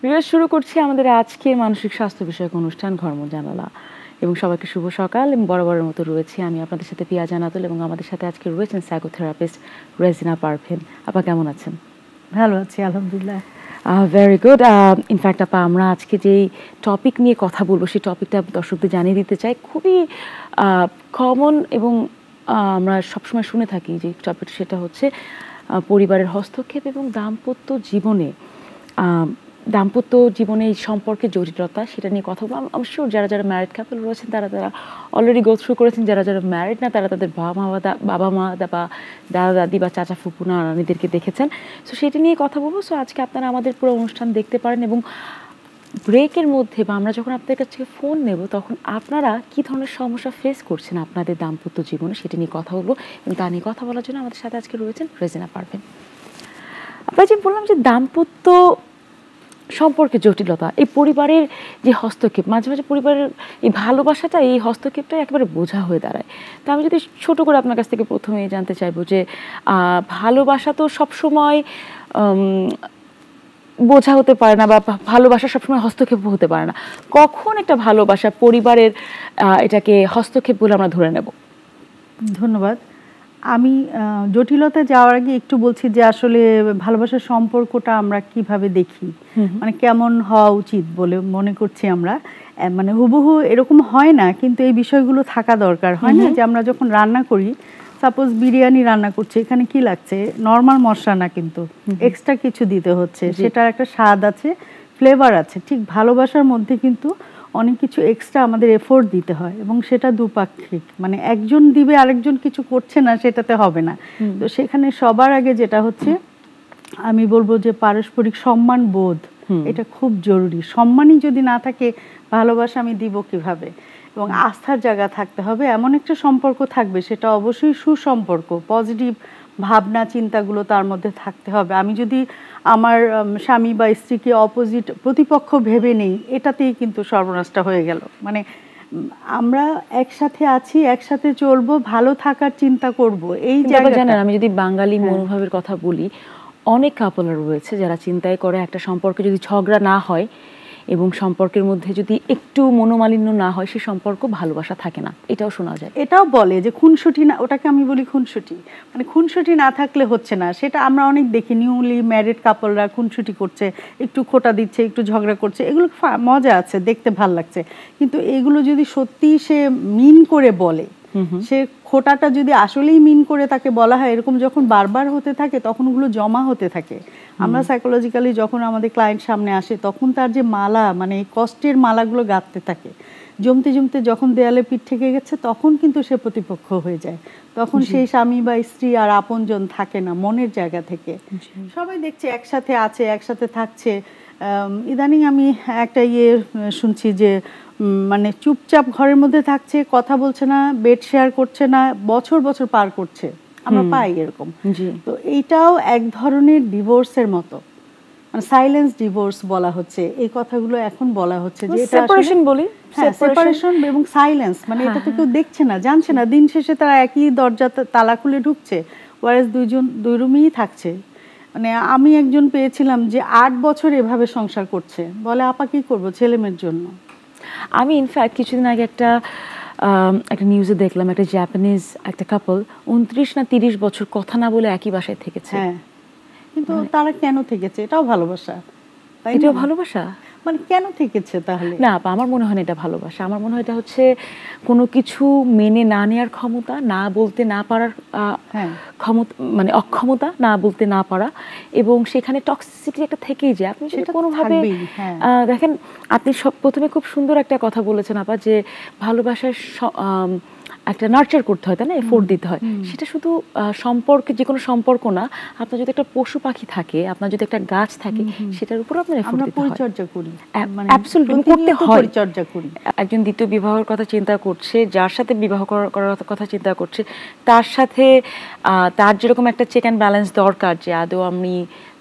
Viewers, শুরু করছি আমাদের আজকের মানসিক স্বাস্থ্য বিষয়ক অনুষ্ঠান ঘর্ম জানালা। এবং সবাইকে শুভ সকাল। এবং বরাবরের মতো রয়েছি আমি আপনাদের সাথে পিয়া জানাতুল, এবং আমাদের সাথে আজকে রয়েছেন সাইকোথেরাপিস্ট রেজিনা পারভিন। আপা কেমন আছেন? ভালো আছি আলহামদুলিল্লাহ। Very good. ইনফ্যাক্ট আপা, আমরা আজকে যেই টপিক নিয়ে কথা বলবো সেই টপিকটা দর্শকদের জানিয়ে দিতে চাই। খুবই কমন এবং আমরা সবসময় শুনে থাকি যে টপিক, সেটা হচ্ছে পরিবারের হস্তক্ষেপ এবং দাম্পত্য জীবনে এই সম্পর্কের জটিলতা, সেটা নিয়ে কথা বলবো। অবশ্যই যারা যারা ম্যারিড কাপল রয়েছেন তারা অলরেডি গো থ্রু করেছেন, যারা যারা ম্যারিড না তারা তাদের বাবা মা বা দাদা দাদি বা চাচা ফুপু নানিদেরকে দেখেছেন। সো সেটা নিয়ে কথা বলবো। সো আজকে আপনারা আমাদের পুরো অনুষ্ঠান দেখতে পারেন, এবং ব্রেকের মধ্যে বা আমরা যখন আপনাদের কাছ থেকে ফোন নেব তখন আপনারা কী ধরনের সমস্যা ফেস করছেন আপনাদের দাম্পত্য জীবনে, সেটা নিয়ে কথা বলবো। এবং তা নিয়ে কথা বলার জন্য আমাদের সাথে আজকে রয়েছেন রেজিনা পারভিন। আপনারা যে বললাম যে দাম্পত্য সম্পর্কে জটিলতা, এই পরিবারের যে হস্তক্ষেপ, মাঝে মাঝে পরিবারের এই ভালোবাসাটা, এই হস্তক্ষেপটা একেবারে বোঝা হয়ে দাঁড়ায়। তো আমি যদি ছোট করে আপনার কাছ থেকে প্রথমেই জানতে চাইবো যে ভালোবাসা তো সবসময় বোঝা হতে পারে না, বা ভালোবাসা সবসময় হস্তক্ষেপ হতে পারে না। কখন একটা ভালোবাসা পরিবারের এটাকে হস্তক্ষেপ বলে আমরা ধরে নেব? ধন্যবাদ। আমি জটিলতা যাওয়ার আগে একটু বলছি যে আসলে ভালোবাসার সম্পর্কটা আমরা কিভাবে দেখি, মানে কেমন হওয়া উচিত বলে মনে করছি আমরা। মানে হুবহু এরকম হয় না, কিন্তু এই বিষয়গুলো থাকা দরকার। হয় না যে আমরা যখন রান্না করি, সাপোজ বিরিয়ানি রান্না করছি, এখানে কি লাগছে? নর্মাল মশলা না, কিন্তু এক্সট্রা কিছু দিতে হচ্ছে, সেটার একটা স্বাদ আছে, ফ্লেভার আছে। ঠিক ভালোবাসার মধ্যে কিন্তু অনেক কিছু এক্সট্রা আমাদের এফোর্ট দিতে হয়, এবং সেটা দুপাক্ষিক। মানে একজন দিবে আরেকজন কিছু করছে না, সেটাতে হবে না। তো সেখানে সবার আগে যেটা হচ্ছে, আমি বলবো যে পারস্পরিক সম্মান বোধ, এটা খুব জরুরি। সম্মানই যদি না থাকে, ভালোবাসা আমি দিব কিভাবে? এবং আস্থার জায়গা থাকতে হবে, এমন একটা সম্পর্ক থাকবে সেটা অবশ্যই সুসম্পর্ক, পজিটিভ ভাবনা চিন্তাগুলো তার মধ্যে থাকতে হবে। আমি যদি আমার স্বামী বা স্ত্রীকে অপোজিট, প্রতিপক্ষ ভেবে নেই, এটাতেই কিন্তু সর্বনাশটা হয়ে গেল। মানে আমরা একসাথে আছি, একসাথে চলবো, ভালো থাকার চিন্তা করব, এই জায়গাটা। জানেন, আমি যদি বাঙালি মনোভাবের কথা বলি, অনেক কাপল রয়েছে যারা চিন্তাই করে একটা সম্পর্কে যদি ঝগড়া না হয় এবং সম্পর্কের মধ্যে যদি একটু মনোমালিন্য না হয়, সে সম্পর্ক ভালোবাসা থাকে না, এটাও শোনা যায়। এটাও বলে যে খুনসুটি না, ওটাকে আমি বলি খুনসুটি। মানে খুনসুটি না থাকলে হচ্ছে না, সেটা আমরা অনেক দেখি। নিউলি ম্যারিড কাপলরা খুনসুটি করছে, একটু খোঁটা দিচ্ছে, একটু ঝগড়া করছে, এগুলো মজা আছে, দেখতে ভাল লাগছে। কিন্তু এগুলো যদি সত্যি সে মিন করে বলে, সে খোটাটা যদি আসলেই মিন করে তাকে বলা হয়, এরকম যখন বারবার হতে থাকে তখন ওগুলো জমা হতে থাকে। আমরা সাইকোলজিক্যালি যখন আমাদের ক্লায়েন্ট সামনে আসে, তখন তার যে মালা, মানে কষ্টের মালাগুলো গাঁথতে থাকে, জমতে জমতে যখন দেয়ালে পিঠ থেকে গেছে, তখন কিন্তু সে প্রতিপক্ষ হয়ে যায়। তখন সেই স্বামী বা স্ত্রী আর আপনজন থাকে না মনের জায়গা থেকে। সবাই দেখছে একসাথে আছে, একসাথে থাকছে। ইদানিং আমি একটা শুনছি যে মানে চুপচাপ ঘরের মধ্যে থাকছে, কথা বলছে না, বেড শেয়ার করছে না, বছর বছর পার করছে। আমরা পাই এরকম। তো এইটাও এক ধরনের ডিভোর্সের মতো, মানে সাইলেন্স ডিভোর্স বলা হচ্ছে। এই কথাগুলো এখন বলা হচ্ছে যে এটা সেপারেশন বলি। হ্যাঁ, সেপারেশন এবং সাইলেন্স, মানে এটা তো কেউ দেখছে না, জানছে না। দিন শেষে তারা একই দরজা তালা খুলে ঢুকছে, ওয়ারেস দুইজন দুই রুমেই থাকছে। মানে আমি একজন পেয়েছিলাম যে 8 বছর এভাবে সংসার করছে, বলে আপা কি করবো ছেলে মেয়ের জন্য। আমি ইনফ্যাক্ট কিছুদিন আগে একটা নিউজে দেখলাম, একটা জাপানিজ একটা কাপল 29 না 30 বছর কথা না বলে একই বাসায় থেকেছে। হ্যাঁ, কিন্তু তারা কেন থেকেছে? এটাও ভালোবাসা, এটাও ভালোবাসা। মানে কেন থেকেছে তাহলে? না, আমার মনে হয় না এটা ভালোবাসা। আমার মনে হয় এটা হচ্ছে কোনো কিছু মেনে না নেওয়ার ক্ষমতা, না বলতে না পারার ক্ষমতা, মানে অক্ষমতা, না বলতে না পারা। এবং সেখানে টক্সিসিটি একটা থেকেই যায়। আপনি সেটা কোনোভাবে দেখেন, আপনি প্রথমে খুব সুন্দর একটা কথা বলেছেন আপা, যে ভালোবাসার একটা নার্চার করতে হয়, তাই না, এফোর্ট দিতে হয়। সেটা শুধু সম্পর্কে, যে কোনো সম্পর্ক না, আপনার যদি একটা পশু পাখি থাকে, আপনার যদি একটা গাছ থাকে, সেটার উপর আপনার এফোর্ট দিতে হয়, পরিচর্যা করি, অ্যাবসলিউটলি করতে হয়, পরিচর্যা করি। একজন দ্বিতীয় বিবাহের কথা চিন্তা করছে, যার সাথে বিবাহ করার কথা চিন্তা করছে, তার সাথে তার যেরকম একটা চেক অ্যান্ড ব্যালেন্স দরকার, যে আদৌ আমি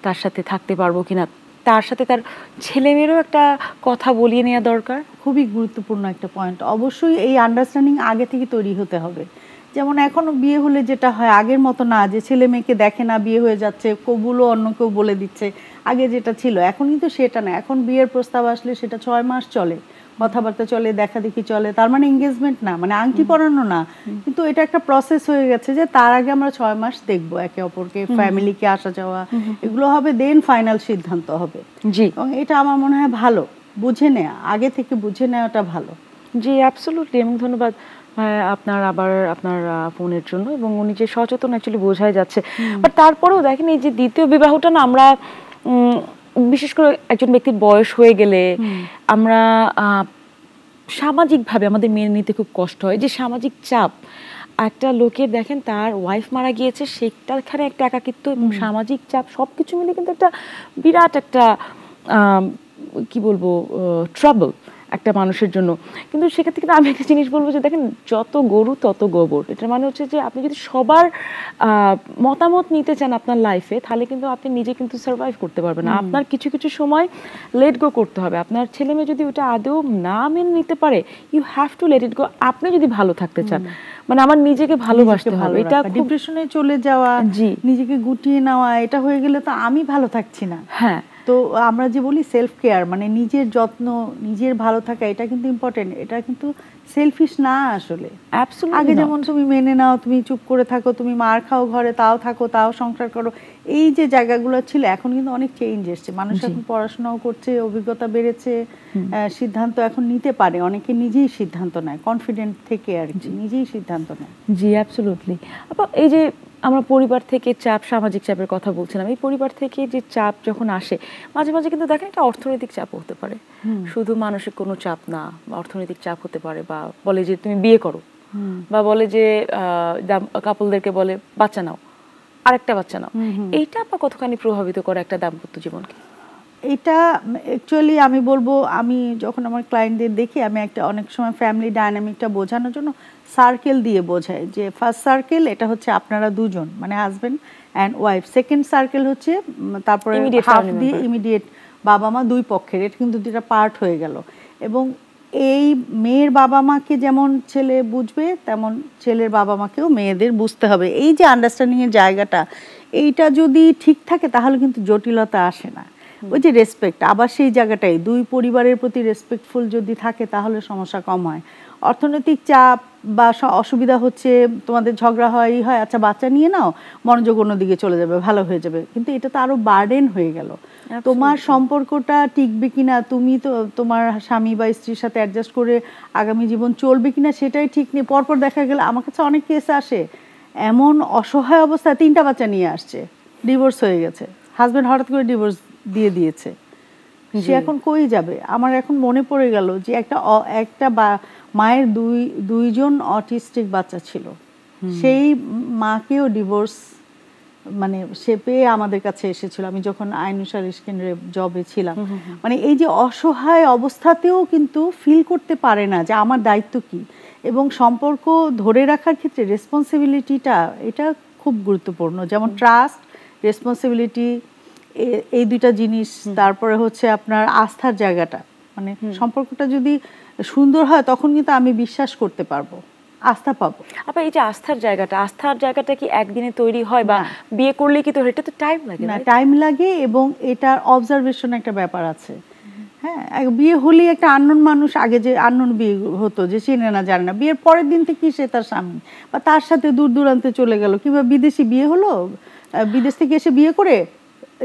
তার সাথে থাকতে পারবো কিনা, তার সাথে তার ছেলে মেয়েরও একটা কথা বলিয়ে নেওয়া দরকার। খুবই গুরুত্বপূর্ণ একটা পয়েন্ট। অবশ্যই এই আন্ডারস্ট্যান্ডিং আগে থেকে তৈরি হতে হবে যেমন এখনো বিয়ে হলে যেটা হয় আগের মতো না যে ছেলে মেয়েকে দেখে না বিয়ে হয়ে যাচ্ছে, কবুলও অন্য কেউ বলে দিচ্ছে, আগে যেটা ছিল এখন কিন্তু সেটা না। এখন বিয়ের প্রস্তাব আসলে সেটা 6 মাস চলে, কথাবার্তা চলে, দেখা দেখি চলে, তার মানে এঙ্গেজমেন্ট না, মানে আংটি পরানো না, কিন্তু এটা একটা প্রসেস হয়ে গেছে যে তার আগে আমরা 6 মাস দেখবো একে অপরকে, ফ্যামিলিকে আসা যাওয়া এগুলো হবে, দেন ফাইনাল সিদ্ধান্ত হবে। জি, এবং এটা আমার মনে হয় ভালো, বুঝে নেওয়া, আগে থেকে বুঝে নেওয়াটা ভালো। জি অ্যাবসলিউটলি। এবং ধন্যবাদ আপনার আবার আপনার ফোনের জন্য, এবং উনি যে সচেতন অ্যাকচুয়ালি বোঝাই যাচ্ছে। বাট তারপরেও দেখেন এই যে দ্বিতীয় বিবাহটা না, আমরা বিশেষ করে একজন ব্যক্তির বয়স হয়ে গেলে আমরা সামাজিকভাবে আমাদের মেনে নিতে খুব কষ্ট হয়, যে সামাজিক চাপ একটা লোকের, দেখেন তার ওয়াইফ মারা গিয়েছে, সেটাখানে একটা একাকিত্ব এবং সামাজিক চাপ সবকিছু মিলে কিন্তু একটা বিরাট একটা কি বলবো ট্রাবল একটা মানুষের জন্য। কিন্তু সেক্ষেত্রে কিন্তু আমি একটা জিনিস বলবো যে দেখেন, যত গরু তত গোবর। এটার মানে হচ্ছে যে আপনি যদি সবার মতামত নিতে চান আপনার লাইফে, তাহলে কিন্তু আপনি নিজে কিন্তু সার্ভাইভ করতে পারবেন না। আপনার কিছু কিছু সময় লেট গো করতে হবে। আপনার ছেলে মেয়ে যদি ওটা আদৌ না মেনে নিতে পারে, you have to let it go. আপনি যদি ভালো থাকতে চান, মানে আমার নিজেকে ভালোবাসতে হবে। এটা ডিপ্রেশনে চলে যাওয়া, নিজেকে গুটিয়ে নেওয়া, এটা হয়ে গেলে তো আমি ভালো থাকছি না। হ্যাঁ, তো আমরা যে বলি সেলফ কেয়ার, মানে নিজের যত্ন, নিজের ভালো থাকা, এটা কিন্তু ইম্পর্টেন্ট। এটা কিন্তু সেলফিশ না আসলে। আগে যেমন তুমি মেনে নাও, তুমি চুপ করে থাকো, তুমি মার খাও ঘরে, তাও থাকো, তাও সংসার করো, এই যে জায়গাগুলো ছিল, এখন কিন্তু অনেক চেঞ্জ এসছে। মানুষ এখন পড়াশোনাও করছে, অভিজ্ঞতা বেড়েছে, সিদ্ধান্ত এখন নিতে পারে, অনেকে নিজেই সিদ্ধান্ত নেয়, কনফিডেন্ট থেকে আর কি, নিজেই সিদ্ধান্ত নেয়। জি অ্যাবসলিউটলি। আপা, এই যে আমরা পরিবার থেকে চাপ, সামাজিক চাপের কথা বলছিলাম, এই পরিবার থেকে যে চাপ যখন আসে, মাঝে মাঝে কিন্তু দেখেন একটা অর্থনৈতিক চাপ হতে পারে, শুধু মানসিক কোনো চাপ না, অর্থনৈতিক চাপ হতে পারে, বা বলে যে তুমি বিয়ে করো, বা বলে যে কাপলদেরকে বলে বাচ্চা নাও, আরেকটা বাচ্চা নাও। এইটা আপা কতখানি প্রভাবিত করে একটা দাম্পত্য জীবনকে? এটা অ্যাকচুয়ালি আমি বলবো, আমি যখন আমার ক্লায়েন্টদের দেখি, আমি একটা অনেক সময় ফ্যামিলি ডায়নামিকটা বোঝানোর জন্য সার্কেল দিয়ে বোঝাই, যে ফার্স্ট সার্কেল এটা হচ্ছে আপনারা দুজন, মানে husband and wife. Second circle হচ্ছে তারপরে হাফ দিয়ে ইমিডিয়েট বাবা মা, দুই পক্ষের, এটা কিন্তু দুটা পার্ট হয়ে গেল। এবং এই মেয়ের বাবা মাকে যেমন ছেলে বুঝবে, তেমন ছেলের বাবা মাকেও মেয়েদের বুঝতে হবে। এই যে আন্ডারস্ট্যান্ডিংয়ের জায়গাটা, এইটা যদি ঠিক থাকে তাহলে কিন্তু জটিলতা আসে না। ওই যে রেসপেক্ট, আবার সেই জায়গাটাই দুই পরিবারের প্রতি রেসপেক্টফুল যদি থাকে তাহলে সমস্যা কম হয়। অর্থনৈতিক চাপ বা অসুবিধা হচ্ছে, তোমাদের ঝগড়া হয়, আচ্ছা বাচ্চা নিয়ে নাও, মনোযোগ অন্যদিকে চলে যাবে, ভালো হয়ে যাবে, কিন্তু এটা তো আরো বার্ডেন হয়ে গেল। তোমার সম্পর্কটা টিকবে কিনা, তুমি তো তোমার স্বামী বা স্ত্রীর সাথে অ্যাডজাস্ট করে আগামী জীবন চলবে কিনা সেটাই ঠিক নেই। পরপর দেখা গেল, আমার কাছে অনেক কেস আসে, এমন অসহায় অবস্থায় 3টা বাচ্চা নিয়ে আসছে, ডিভোর্স হয়ে গেছে, হাজবেন্ড হঠাৎ করে ডিভোর্স দিয়ে দিয়েছে, সে এখন কই যাবে? আমার এখন মনে পড়ে গেল যে একটা মায়ের দুইজন অটিস্টিক বাচ্চা ছিল, সেই মাকেও ডিভোর্স মানে সে পেয়ে আমাদের কাছে এসেছিল, আমি যখন আইনুসার স্কিনের জবে ছিলাম। মানে এই যে অসহায় অবস্থাতেও কিন্তু ফিল করতে পারে না যে আমার দায়িত্ব কি, এবং সম্পর্ক ধরে রাখার ক্ষেত্রে রেসপন্সিবিলিটিটা এটা খুব গুরুত্বপূর্ণ। যেমন ট্রাস্ট, রেসপন্সিবিলিটি, এই দুইটা জিনিস। তারপরে হচ্ছে আপনার আস্থার জায়গাটা, মানে সম্পর্কটা যদি সুন্দর হয় তখন কিন্তু আমি বিশ্বাস করতে পারবো, আস্থা পাবো। আপা, এই যে আস্থার জায়গাটা কি একদিনে তৈরি হয়, বা বিয়ে করলে কি? তো এটা তো টাইম লাগে না, টাইম লাগে, এবং এটার অবজারভেশন একটা ব্যাপার আছে। হ্যাঁ, বিয়ে হলেই একটা আননোন মানুষ, আগে যে আননোন বিয়ে হতো, যে চেনে না জানে না, বিয়ের পরের দিন থেকে সে তার স্বামী বা তার সাথে দূর দূরান্তে চলে গেল, কিংবা বিদেশি বিয়ে হলো, বিদেশ থেকে এসে বিয়ে করে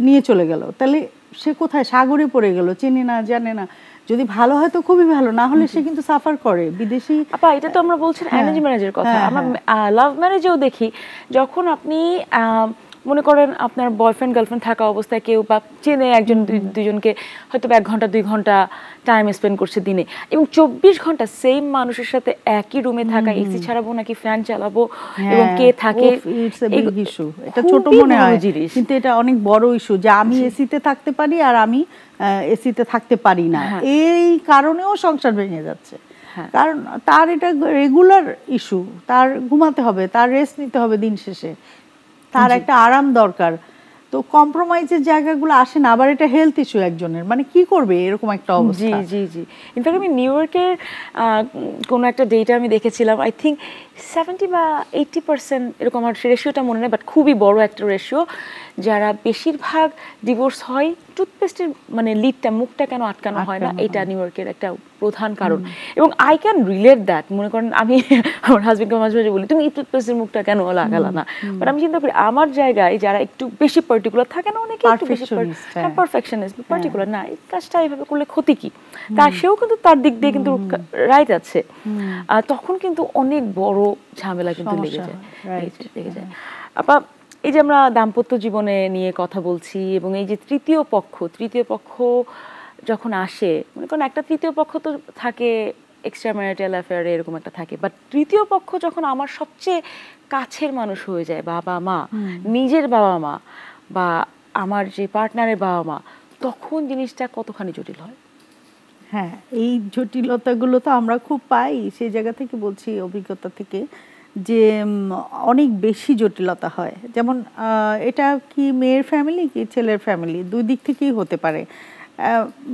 নিয়ে চলে গেল, তাহলে সে কোথায়? সাগরে পড়ে গেল, চেনে না জানে না। যদি ভালো হয় তো খুবই ভালো, না হলে সে কিন্তু সাফার করে। বিদেশি আপা, এটা তো আমরা বলছি অ্যারেঞ্জ ম্যারেজের কথা, আমরা লাভ ম্যারেজেও দেখি, যখন আপনি মনে করেন আপনার বয়ফ্রেন্ড গার্লফ্রেন্ড থাকা অবস্থায় কেউ বা চেনে একজন দুইজনকে, হয়তো 1 ঘন্টা 2 ঘন্টা টাইম স্পেন্ড করছে দিনে, এবং 24 ঘন্টা সেম মানুষের সাথে একই রুমে থাকা, এসি ছাড়াবো নাকি ফ্যান চালাবো, এবং কে থাকে, ইস্যু। এটা ছোট মনে হয় কিন্তু এটা অনেক বড় ইস্যু, যে আমি এসিতে থাকতে পারি আর আমি এসিতে থাকতে পারি না, এই কারণেও সংসার ভেঙে যাচ্ছে। কারণ তার এটা রেগুলার ইস্যু, তার ঘুমাতে হবে, তার রেস্ট নিতে হবে, দিন শেষে তার একটা আরাম দরকার। তো কম্প্রোমাইজের জায়গাগুলো আসে না, আবার এটা হেলথ ইস্যু একজনের, মানে কি করবে এরকম একটা জি অবস্থা। জি জি ইনফ্যাক্ট আমি নিউ ইয়র্কের কোনো একটা ডেটা আমি দেখেছিলাম, আই থিঙ্ক 70 বা 80% এরকম, আমার রেশিওটা মনে নেই, বাট খুবই বড় একটা রেশিও, যারা বেশিরভাগ ডিভোর্স হয় টুথপেস্টের মানে লিডটা, মুখটা কেন আটকানো হয় না, এটা নিউ ইয়র্কের একটা প্রধান কারণ। এবং আই ক্যান রিলেট দ্যাট, মনে করেন আমি আমার হাজবেন্ডকে মাঝে মাঝে বলি তুমি এই টুথপেস্টের মুখটা কেন লাগালা না, বাট আমি চিন্তা করি আমার জায়গায় যারা একটু বেশি পার্টিকুলার থাকে না, অনেকে একটু বেশি পারফেকশনিস্ট পার্টিকুলার, না এই কাজটা এইভাবে করলে ক্ষতি কি, তার সেও কিন্তু তার দিক দিয়ে কিন্তু রাইট আছে, তখন কিন্তু অনেক বড় ঝামেলা কিন্তু লেগে যায়। আপা এই যে আমরা দাম্পত্য জীবনে নিয়ে কথা বলছি, এবং এই যে তৃতীয় পক্ষ যখন আসে, মনে করেন একটা তৃতীয় পক্ষ তো থাকে এক্সট্রা ম্যারিটাল অ্যাফেয়ারে, এরকম একটা থাকে, বাট তৃতীয় পক্ষ যখন আমার সবচেয়ে কাছের মানুষ হয়ে যায়, বাবা মা, নিজের বাবা মা বা আমার যে পার্টনারের বাবা মা, তখন জিনিসটা কতখানি জটিল হয়? হ্যাঁ, এই জটিলতাগুলো তো আমরা খুব পাই, সেই জায়গা থেকে বলছি অভিজ্ঞতা থেকে, যে অনেক বেশি জটিলতা হয়। যেমন এটা কি মেয়ের ফ্যামিলি কি ছেলের ফ্যামিলি, দুই দিক থেকেই হতে পারে।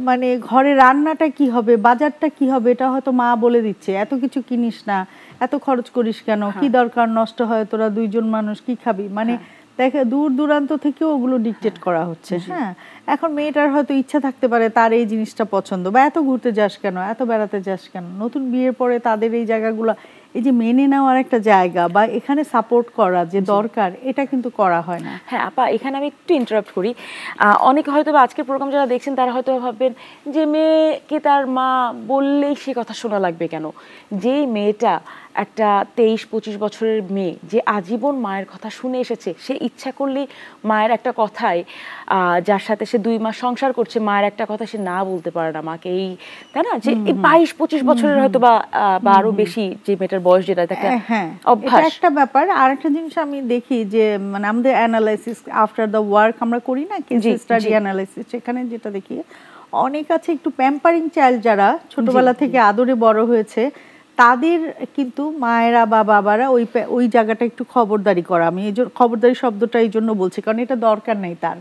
মানে ঘরে রান্নাটা কি হবে, বাজারটা কি হবে, এটা হয়তো মা বলে দিচ্ছে, এত কিছু কিনিস না, এত খরচ করিস কেন, কি দরকার, নষ্ট হয়, তোরা দুইজন মানুষ কি খাবি, মানে দেখে দূর দূরান্ত থেকেও ওগুলো ডিকটেট করা হচ্ছে। হ্যাঁ, এখন মেয়েটার হয়তো ইচ্ছা থাকতে পারে তার এই জিনিসটা পছন্দ, বা এত ঘুরতে যাস কেন, এত বেড়াতে যাস কেন, নতুন বিয়ের পরে তাদের এই জায়গাগুলো, এই যে মেনে নেওয়ার একটা জায়গা বা এখানে সাপোর্ট করা যে দরকার, এটা কিন্তু করা হয় না। হ্যাঁ আপা, এখানে আমি একটু ইন্টারাপ্ট করি। অনেকে হয়তো বা আজকের প্রোগ্রাম যারা দেখছেন তারা হয়তো ভাববেন যে মেয়েকে তার মা বললেই সে কথা শোনা লাগবে কেন, যে মেয়েটা একটা 23-25 বছরের মেয়ে, যে আজীবন মায়ের কথা শুনে এসেছে, সে ইচ্ছা করলেই মায়ের একটা কথায়, যার সাথে সে 2 মাস সংসার করছে, মায়ের একটা কথা সে না বলতে পারে না মাকে, এই তাই না, যে 22-25 বছরের হয়তো বা আরো বেশি যে মেয়েটার বয়স, যেটা একটা অভ্যাস, একটা ব্যাপার। আর একটা জিনিস আমি দেখি যে মানে আমাদের অ্যানালাইসিস আফটার দ্য ওয়ার্ক আমরা করি না, কেস স্টাডি অ্যানালাইসিস, সেখানে যেটা দেখি অনেক আছে একটু প্যাম্পারিং চাইল্ড, যারা ছোটবেলা থেকে আদরে বড় হয়েছে, তাদের কিন্তু মায়েরা বা বাবারা ওই জায়গাটা একটু খবরদারি করা। আমি এই খবরদারি শব্দটা এই জন্য বলছি, কারণ এটা দরকার নেই তার,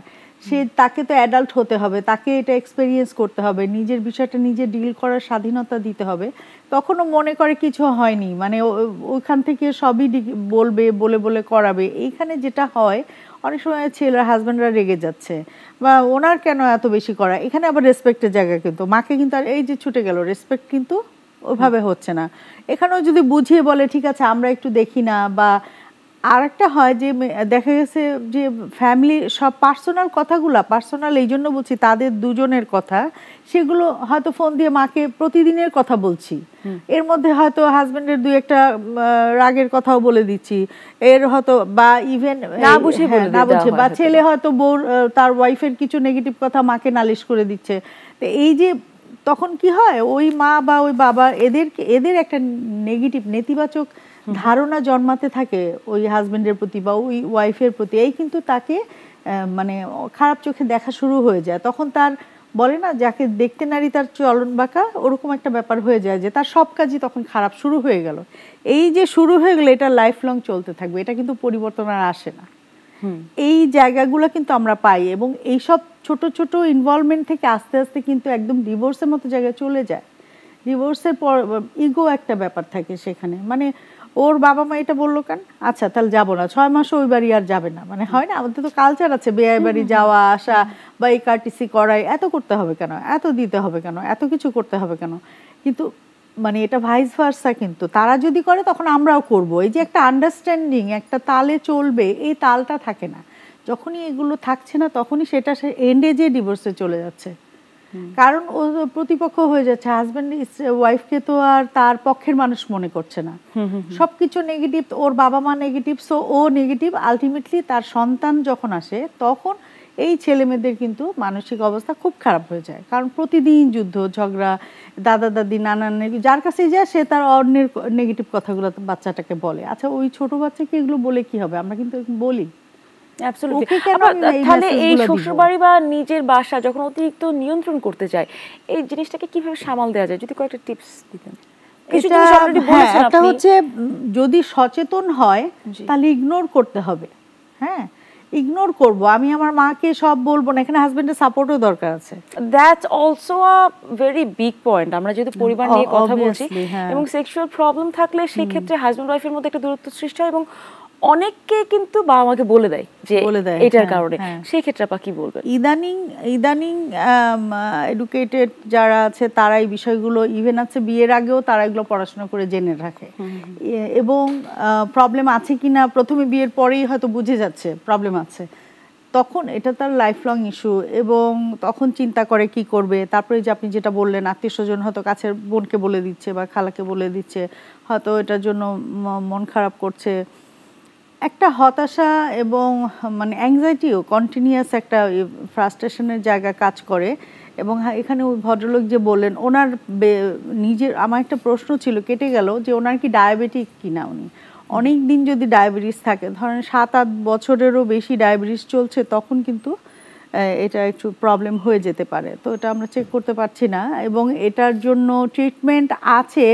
তাকে তো অ্যাডাল্ট হতে হবে, তাকে এটা এক্সপেরিয়েন্স করতে হবে, নিজের বিষয়টা নিজে ডিল করার স্বাধীনতা দিতে হবে। তখনও মনে করে কিছু হয়নি, মানে ওইখান থেকে সবই বলবে, বলে বলে করাবে। এইখানে যেটা হয় অনেক সময় ছেলেরা হাজব্যান্ডরা রেগে যাচ্ছে, বা ওনার কেন এত বেশি করা, এখানে আবার রেসপেক্টের জায়গা কিন্তু মাকে কিন্তু আর এই যে ছুটে গেল, রেসপেক্ট কিন্তু ওইভাবে হচ্ছে না। এখানেও যদি বুঝিয়ে বলে ঠিক আছে আমরা একটু দেখি না, বা আরেকটা হয় যে দেখা গেছে যে ফ্যামিলি সব পার্সোনাল কথাগুলো, পার্সোনাল এই জন্য বলছি তাদের দুজনের কথা, সেগুলো হয়তো ফোন দিয়ে মাকে প্রতিদিনের কথা বলছি, এর মধ্যে হয়তো হাজবেন্ডের 2-1টা রাগের কথাও বলে দিচ্ছি, এর হয়তো বা ইভেন না বুঝে বা ছেলে হয়তো বউর তার ওয়াইফের কিছু নেগেটিভ কথা মাকে নালিশ করে দিচ্ছে। তো এই যে তখন কি হয়, ওই মা বা ওই বাবা এদের একটা নেগেটিভ নেতিবাচক ধারণা জন্মাতে থাকে ওই হাজবেন্ডের প্রতি বা ওই ওয়াইফের প্রতি, এই কিন্তু তাকে মানে খারাপ চোখে দেখা শুরু হয়ে যায়। তখন তার বলে না, যাকে দেখতে নারী তার চলন বাঁকা, ওরকম একটা ব্যাপার হয়ে যায় যে তার সব কাজই তখন খারাপ শুরু হয়ে গেল। এই যে শুরু হয়ে গেলে এটা লাইফ লং চলতে থাকবে, এটা কিন্তু পরিবর্তন আর আসে না। এই জায়গাগুলো কিন্তু আমরা পাই, এবং এই সব ছোট ছোট ইনভলভমেন্ট থেকে আস্তে আস্তে কিন্তু একদম ডিভোর্সের মতো জায়গায় চলে যায়। ডিভোর্সের পর ইগো একটা ব্যাপার থাকে সেখানে, মানে ওর বাবা মা এটা বললো কেন, আচ্ছা তাহলে যাবো না, 6 মাস ওই বাড়ি আর যাবে না, মানে হয় না, আমাদের তো কালচার আছে বেয়াই বাড়ি যাওয়া আসা বা এই কার্টিসি করাই, এত করতে হবে কেন, এত দিতে হবে কেন, এত কিছু করতে হবে কেন, কিন্তু মানে এটা ভাইস ভার্সা, কিন্তু তারা যদি করে তখন আমরাও করব। এই যে একটা আন্ডারস্ট্যান্ডিং, একটা তালে চলবে, এই তালটা থাকে না। যখনই এগুলো থাকছে না তখনই সেটা এন্ডে যে ডিভোর্সে চলে যাচ্ছে, কারণ ও প্রতিপক্ষ হয়ে যাচ্ছে, হাজব্যান্ড ওয়াইফকে তো আর তার পক্ষের মানুষ মনে করছে না, সবকিছু নেগেটিভ, ওর বাবা মা নেগেটিভ, সো ও নেগেটিভ, আলটিমেটলি তার সন্তান যখন আসে তখন এই ছেলে মেয়েদের কিন্তু মানসিক অবস্থা খুব খারাপ হয়ে যায়, কারণ প্রতিদিন যুদ্ধ ঝগড়া, দাদা দাদি নানা নানি যার কাছে যায় সে তার অন্যের নেগেটিভ কথাগুলো বাচ্চাটাকে বলে। আচ্ছা ওই ছোট বাচ্চাকে এগুলো বলে কি হবে, আমরা কিন্তু বলি। তাহলে এই শ্বশুরবাড়ি বা নিজের বাসা যখন অতিরিক্ত নিয়ন্ত্রণ করতে যায়, এই জিনিসটাকে কিভাবে সামাল দেওয়া যায়, যদি কয়েকটা টিপস দিতেন। একটা হচ্ছে যদি সচেতন হয় তাহলে ইগনোর করতে হবে। হ্যাঁ, ইগনোর করব, আমি আমার মাকে সব বলবো না, এখানে হাজবেন্ডের সাপোর্টও দরকার আছে। That's also a very big point. আমরা যেহেতু পরিবার নিয়ে কথা বলছি হ্যাঁ। এবং সেক্সুয়াল প্রবলেম থাকলে সেই ক্ষেত্রে হাজবেন্ড ওয়াইফের মধ্যে একটা দূরত্ব সৃষ্টি হয় এবং অনেককে কিন্তু বাবা মাকে বলে দেয় যে এটার কারণে। সেই ক্ষেত্রে আপা কি বলবেন? ইদানিং এডুকেটেড যারা আছে তারা এই বিষয়গুলো ইভেন আছে বিয়ের আগেও তারা এগুলো পড়াশোনা করে জেনে রাখে এবং প্রবলেম আছে কিনা প্রথমে বিয়ের পরেই হয়তো বুঝে যাচ্ছে প্রবলেম আছে, তখন এটা তার লাইফ লং ইস্যু এবং তখন চিন্তা করে কি করবে। তারপরে যে আপনি যেটা বললেন আত্মীয় স্বজন হয়তো কাছের বোনকে বলে দিচ্ছে বা খালাকে বলে দিচ্ছে, হয়তো এটার জন্য মন খারাপ করছে, একটা হতাশা এবং মানে অ্যাংজাইটিও কন্টিনিউয়াস একটা ফ্রাস্ট্রেশনের জায়গা কাজ করে। এবং এখানে ওই ভদ্রলোক যে বললেন ওনার নিজের, আমার একটা প্রশ্ন ছিল কেটে গেল যে ওনার কি ডায়াবেটিক কিনা, উনি অনেক দিন যদি ডায়াবেটিস থাকে, ধরেন 7-8 বছরেরও বেশি ডায়াবেটিস চলছে, তখন কিন্তু এটা একটু প্রবলেম হয়ে যেতে পারে। তো এটা আমরা চেক করতে পারছি না এবং এটার জন্য ট্রিটমেন্ট আছে,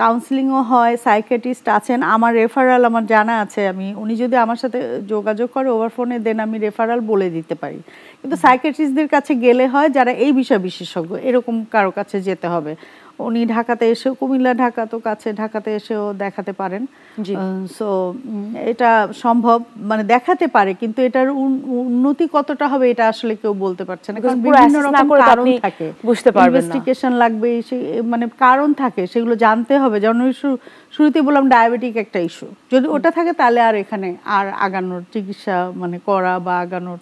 কাউন্সিলিংও হয়, সাইকিয়াট্রিস্ট আছেন, আমার রেফারাল আমার জানা আছে, উনি যদি আমার সাথে যোগাযোগ করে ওভার ফোনে দেন আমি রেফারাল বলে দিতে পারি। কিন্তু সাইকিয়াট্রিস্টদের কাছে গেলে হয় যারা এই বিষয় বিশেষজ্ঞ, এরকম কারো কাছে যেতে হবে। উনি ঢাকাতে এসেও, কুমিল্লা ঢাকা তো কাছে, ঢাকাতে এসেও দেখাতে পারেন। সো এটা সম্ভব, মানে দেখাতে পারে, কিন্তু এটার উন্নতি কতটা হবে এটা আসলে কেউ বলতে পারছে না, কারণ বিভিন্ন রকম কারণ থাকে, ইনভেস্টিগেশন লাগবে, মানে কারণ থাকে, সেগুলো জানতে হবে। যেমন শুরুতে বললাম ডায়াবেটিক একটা ইস্যু, যদি ওটা থাকে তাহলে আর এখানে আর আগানোর চিকিৎসা মানে করা বা আগানোর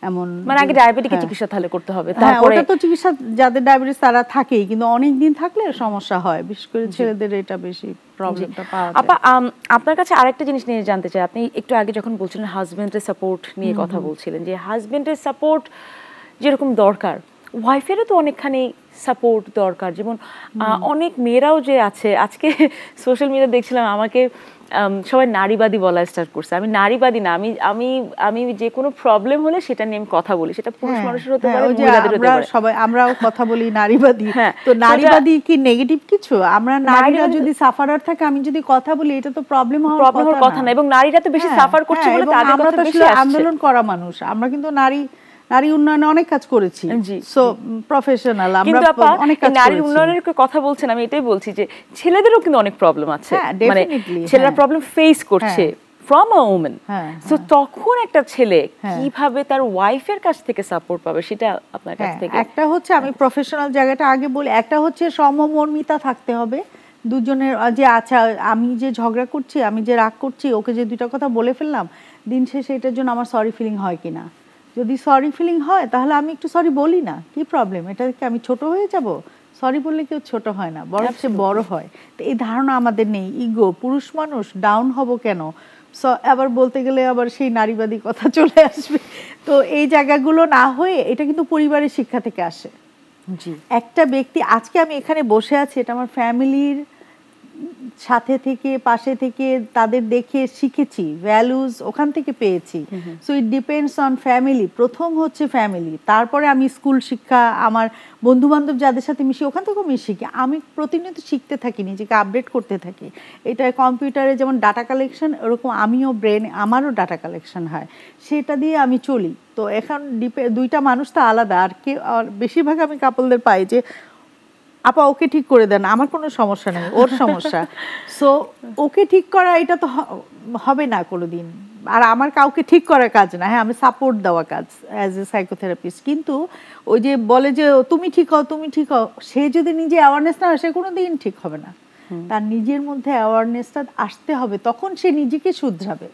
এমন, মানে আগে ডায়াবেটিকের চিকিৎসা তাহলে করতে হবে, তারপরে ওটা তো চিকিৎসা যাদের ডায়াবেটিস তারা থাকেই, কিন্তু অনেক দিন থাকলে সমস্যা হয়, বিশেষ করে ছেলেদের এটা বেশি প্রবলেমটা পাওয়া যায়। আপা আপনার কাছে আরেকটা জিনিস নিয়ে জানতে চাই, আপনি একটু আগে যখন বলছিলেন হাজবেন্ডের সাপোর্ট নিয়ে কথা বলছিলেন, যে হাজবেন্ডের সাপোর্ট যেরকম দরকার ওয়াইফেরও তো অনেকখানি সাপোর্ট দরকার। যেমন অনেক মেয়েরাও যে আছে, আজকে সোশ্যাল মিডিয়া দেখছিলাম আমাকে সবাই নারীবাদী বলা স্টার্ট করছে। আমি নারীবাদী না, আমি আমি আমি যে কোনো প্রবলেম হলে সেটা নিয়ে আমি কথা বলি, সেটা পুরুষ মানুষের হতে পারে, মহিলাদের হতে পারে, সবাই আমরাও কথা বলি নারীবাদী। তো নারীবাদী কি নেগেটিভ কিছু? আমরা নারীরা যদি সাফারার থাকে, আমি যদি কথা বলি, এটা তো প্রবলেম হওয়ার কথা না। এবং নারীরা তো বেশি সাফার করছে বলে তাদের কথা বেশি আসছে। আন্দোলন করা মানুষ আমরা, কিন্তু নারী উন্নয়নে অনেক কাজ করেছি, সো প্রফেশনাল আমরা অনেক কাজ করেছি। নারী উন্নয়নের কথা বলছেন, আমি এটাই বলছি যে ছেলেদেরও কিন্তু অনেক প্রবলেম আছে, মানে ছেলেরা প্রবলেম ফেস করছে ফ্রম আ ওম্যান। সো তখন একটা ছেলে কিভাবে তার ওয়াইফের কাছ থেকে সাপোর্ট পাবে, সেটা আপনার কাছ থেকে। একটা হচ্ছে, আমি প্রফেশনাল জায়গাটা আগে বলি, একটা হচ্ছে সমমর্মিতা থাকতে হবে দুজনের, যে আচ্ছা আমি যে ঝগড়া করছি, আমি যে রাগ করছি, ওকে যে দুইটা কথা বলে ফেললাম, দিন শেষে এটার জন্য আমার সরি ফিলিং হয় কিনা। যদি সরি ফিলিং হয় তাহলে আমি একটু সরি বলি না, কি প্রবলেম, এটা কি আমি ছোট হয়ে যাব? সরি বললে কেউ ছোট হয় না, বড় সে বড় হয়। তো এই ধারণা আমাদের নেই, ইগো, পুরুষ মানুষ ডাউন হব কেন, আবার বলতে গেলে আবার সেই নারীবাদী কথা চলে আসবে। তো এই জায়গাগুলো না হয়ে, এটা কিন্তু পরিবারের শিক্ষা থেকে আসে। একটা ব্যক্তি, আজকে আমি এখানে বসে আছি, এটা আমার ফ্যামিলির সাথে থেকে, পাশে থেকে, তাদের দেখে শিখেছি, ভ্যালুজ ওখান থেকে পেয়েছি। So it depends on family. প্রথম হচ্ছে ফ্যামিলি, তারপরে আমি স্কুল শিক্ষা, আমার বন্ধু বান্ধব যাদের সাথে মিশি ওখান থেকেও আমি শিখি। আমি প্রতিনিয়ত শিখতে থাকি, নিজেকে আপডেট করতে থাকি। এটা কম্পিউটারে যেমন ডাটা কালেকশন, ওরকম আমিও আমারও ডাটা কালেকশন হয়, সেটা দিয়ে আমি চলি। তো এখন দুইটা মানুষ তো আলাদা, আর বেশিরভাগ আমি কাপলদের পাই যে আপা ওকে ঠিক করে দেন, আমার কোনো সমস্যা নেই, ওর সমস্যা। সো ওকে ঠিক করা এটা তো হবে না কোনোদিন, আর আমার কাউকে ঠিক করার কাজ না। হ্যাঁ, আমি সাপোর্ট দেওয়া কাজ অ্যাজ এ সাইকোথেরাপিস্ট। কিন্তু ওই যে বলে যে তুমি ঠিক হও, তুমি ঠিক হও, সে যদি নিজে অ্যাওয়ারনেস না হয়, সে কোনোদিন ঠিক হবে না। তার নিজের মধ্যে অ্যাওয়ারনেসটা আসতে হবে, তখন সে নিজেকে শুধরাবে।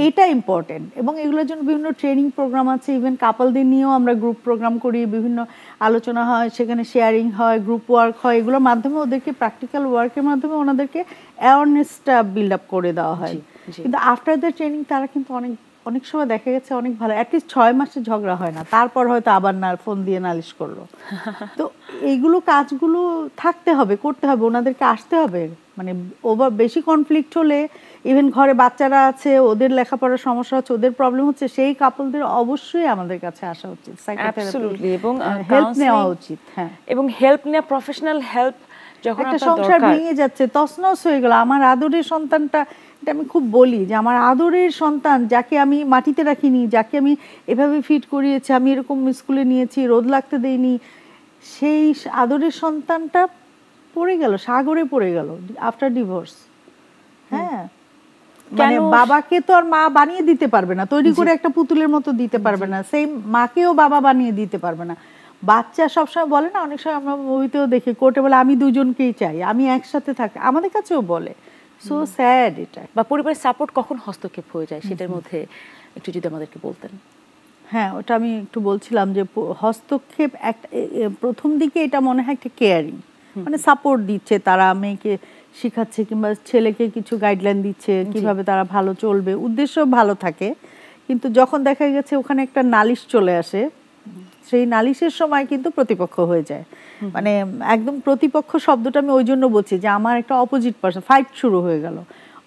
এটা ইম্পর্টেন্ট। এবং এগুলোর জন্য বিভিন্ন ট্রেনিং প্রোগ্রাম আছে, ইভেন কাপলদের নিয়েও আমরা গ্রুপ প্রোগ্রাম করি, বিভিন্ন আলোচনা হয়, সেখানে শেয়ারিং হয়, গ্রুপ ওয়ার্ক হয়, এগুলোর মাধ্যমে ওদেরকে প্র্যাকটিক্যাল ওয়ার্কের মাধ্যমে ওনাদেরকে অ্যাওয়ারনেসটা বিল্ড আপ করে দেওয়া হয়। কিন্তু আফটার দ্য ট্রেনিং তারা কিন্তু অনেক সময় দেখা গেছে অনেক ভালো, অ্যাটলিস্ট 6 মাসে ঝগড়া হয় না, তারপর হয়তো আবার না ফোন দিয়ে নালিশ করলো। তো এইগুলো কাজগুলো থাকতে হবে, করতে হবে, ওনাদেরকে আসতে হবে। মানে ওভার বেশি কনফ্লিক্ট হলে, ইভেন ঘরে বাচ্চারা আছে, ওদের লেখাপড়ার সমস্যা হচ্ছে, ওদের প্রবলেম হচ্ছে, সেই কাপলদের অবশ্যই আমাদের কাছে আসা উচিত, অ্যাবসলিউটলি, এবং হেল্প নেওয়া উচিত। হ্যাঁ, এবং হেল্প নেওয়া, প্রফেশনাল হেল্প যখন একটা আপনার সংসার দরকার। ভেঙে যাচ্ছে, তছনছ হয়ে গেল। আমার আদরের সন্তানটা, এটা আমি খুব বলি যে আমার আদরের সন্তান, যাকে আমি মাটিতে রাখিনি, যাকে আমি এভাবে ফিট করিয়েছি, আমি এরকম স্কুলে নিয়েছি, রোদ লাগতে দেইনি, সেই আদরের সন্তানটা পড়ে গেল, সাগরে পড়ে গেল আফটার ডিভোর্স। হ্যাঁ, মানে বাবাকে তো আর মা বানিয়ে দিতে পারবে না, তৈরি করে একটা পুতুলের মতো দিতে পারবে না, সেই মাকেও বাবা বানিয়ে দিতে পারবে না। বাচ্চা সবসময় বলে না, অনেক সময় আমরা মুভিতেও দেখি, কোর্টে বলে আমি দুজনকেই চাই, আমি একসাথে থাকি, আমাদের কাছেও বলে। সো স্যাড এটা। বা পরিবারের সাপোর্ট কখন হস্তক্ষেপ হয়ে যায় সেটার মধ্যে একটু যদি আমাদেরকে বলতেন। হ্যাঁ, ওটা আমি একটু বলছিলাম যে হস্তক্ষেপ একটা প্রথম দিকে এটা মনে হয় একটা কেয়ারিং, মানে সাপোর্ট দিচ্ছে, তারা মেয়েকে শিখাচ্ছে কিংবা ছেলেকে কিছু গাইডলাইন দিচ্ছে কিভাবে তারা ভালো চলবে, উদ্দেশ্য ভালো থাকে। কিন্তু যখন দেখা গেছে ওখানে একটা নালিশ চলে আসে, সেই নালিশের সময় কিন্তু প্রতিপক্ষ হয়ে যায়। মানে একদম প্রতিপক্ষ শব্দটা আমি ওই জন্য বলছি যে আমার একটা অপোজিট পার্সন, ফাইট শুরু হয়ে গেল,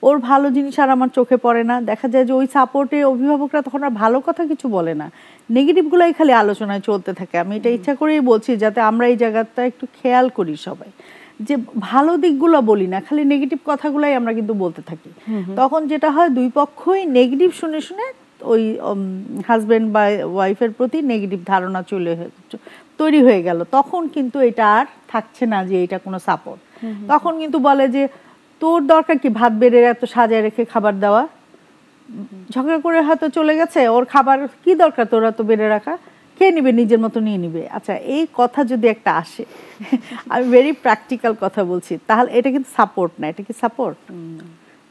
ওর ভালো জিনিস আর আমার চোখে পড়ে না। দেখা যায় যে ওই সাপোর্টে অভিভাবকরা তখন আর ভালো কথা কিছু বলে না, নেগেটিভগুলাই খালি আলোচনায় চলতে থাকে। আমি এটা ইচ্ছা করেই বলছি যাতে আমরা এই জায়গাটা একটু খেয়াল করি সবাই, যে ভালো দিকগুলো বলি না, খালি নেগেটিভ কথাগুলাই আমরা কিন্তু বলতে থাকি। তখন যেটা হয়, দুই পক্ষই নেগেটিভ শুনে শুনে ওই হাজব্যান্ড বা ওয়াইফের প্রতি নেগেটিভ ধারণা তৈরি হয়ে গেল। তখন কিন্তু এটা আর থাকছে না যে এটা কোনো সাপোর্ট। তখন কিন্তু বলে যে তোর দরকার কি ভাত বেড়ে এত সাজায় রেখে খাবার দেওয়া, ঝগড়া করে হয়তো চলে গেছে, ওর খাবার কি দরকার তোর এত বেড়ে রাখা, খেয়ে নিবে, নিজের মতো নিয়ে নিবে। আচ্ছা, এই কথা যদি একটা আসে, আমি ভেরি প্র্যাকটিক্যাল কথা বলছি, তাহলে এটা কিন্তু সাপোর্ট না। এটা কি সাপোর্ট?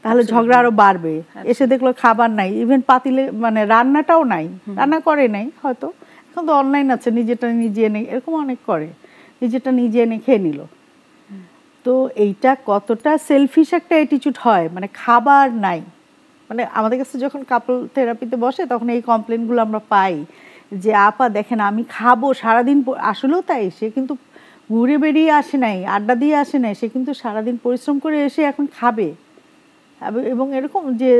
তাহলে ঝগড়া আরো বাড়বে। এসে দেখলো খাবার নাই, ইভেন পাতিলে মানে রান্নাটাও নাই, রান্না করে নাই হয়তো, এখন তো অনলাইন আছে, নিজেটা নিজে এনে, এরকম অনেক করে, নিজেটা নিজে এনে খেয়ে নিল। তো এইটা কতটা সেলফিশ একটা অ্যাটিটিউড হয়, মানে খাবার নাই। মানে আমাদের কাছে যখন কাপল থেরাপিতে বসে তখন এই কমপ্লেনগুলো আমরা পাই যে আপা দেখেন আমি খাবো সারাদিন, আসলেও তাই, সে কিন্তু ঘুরে বেরিয়ে আসে নাই, আড্ডা দিয়ে আসে নাই, সে কিন্তু সারাদিন পরিশ্রম করে এসে এখন খাবে। এবং এরকম যে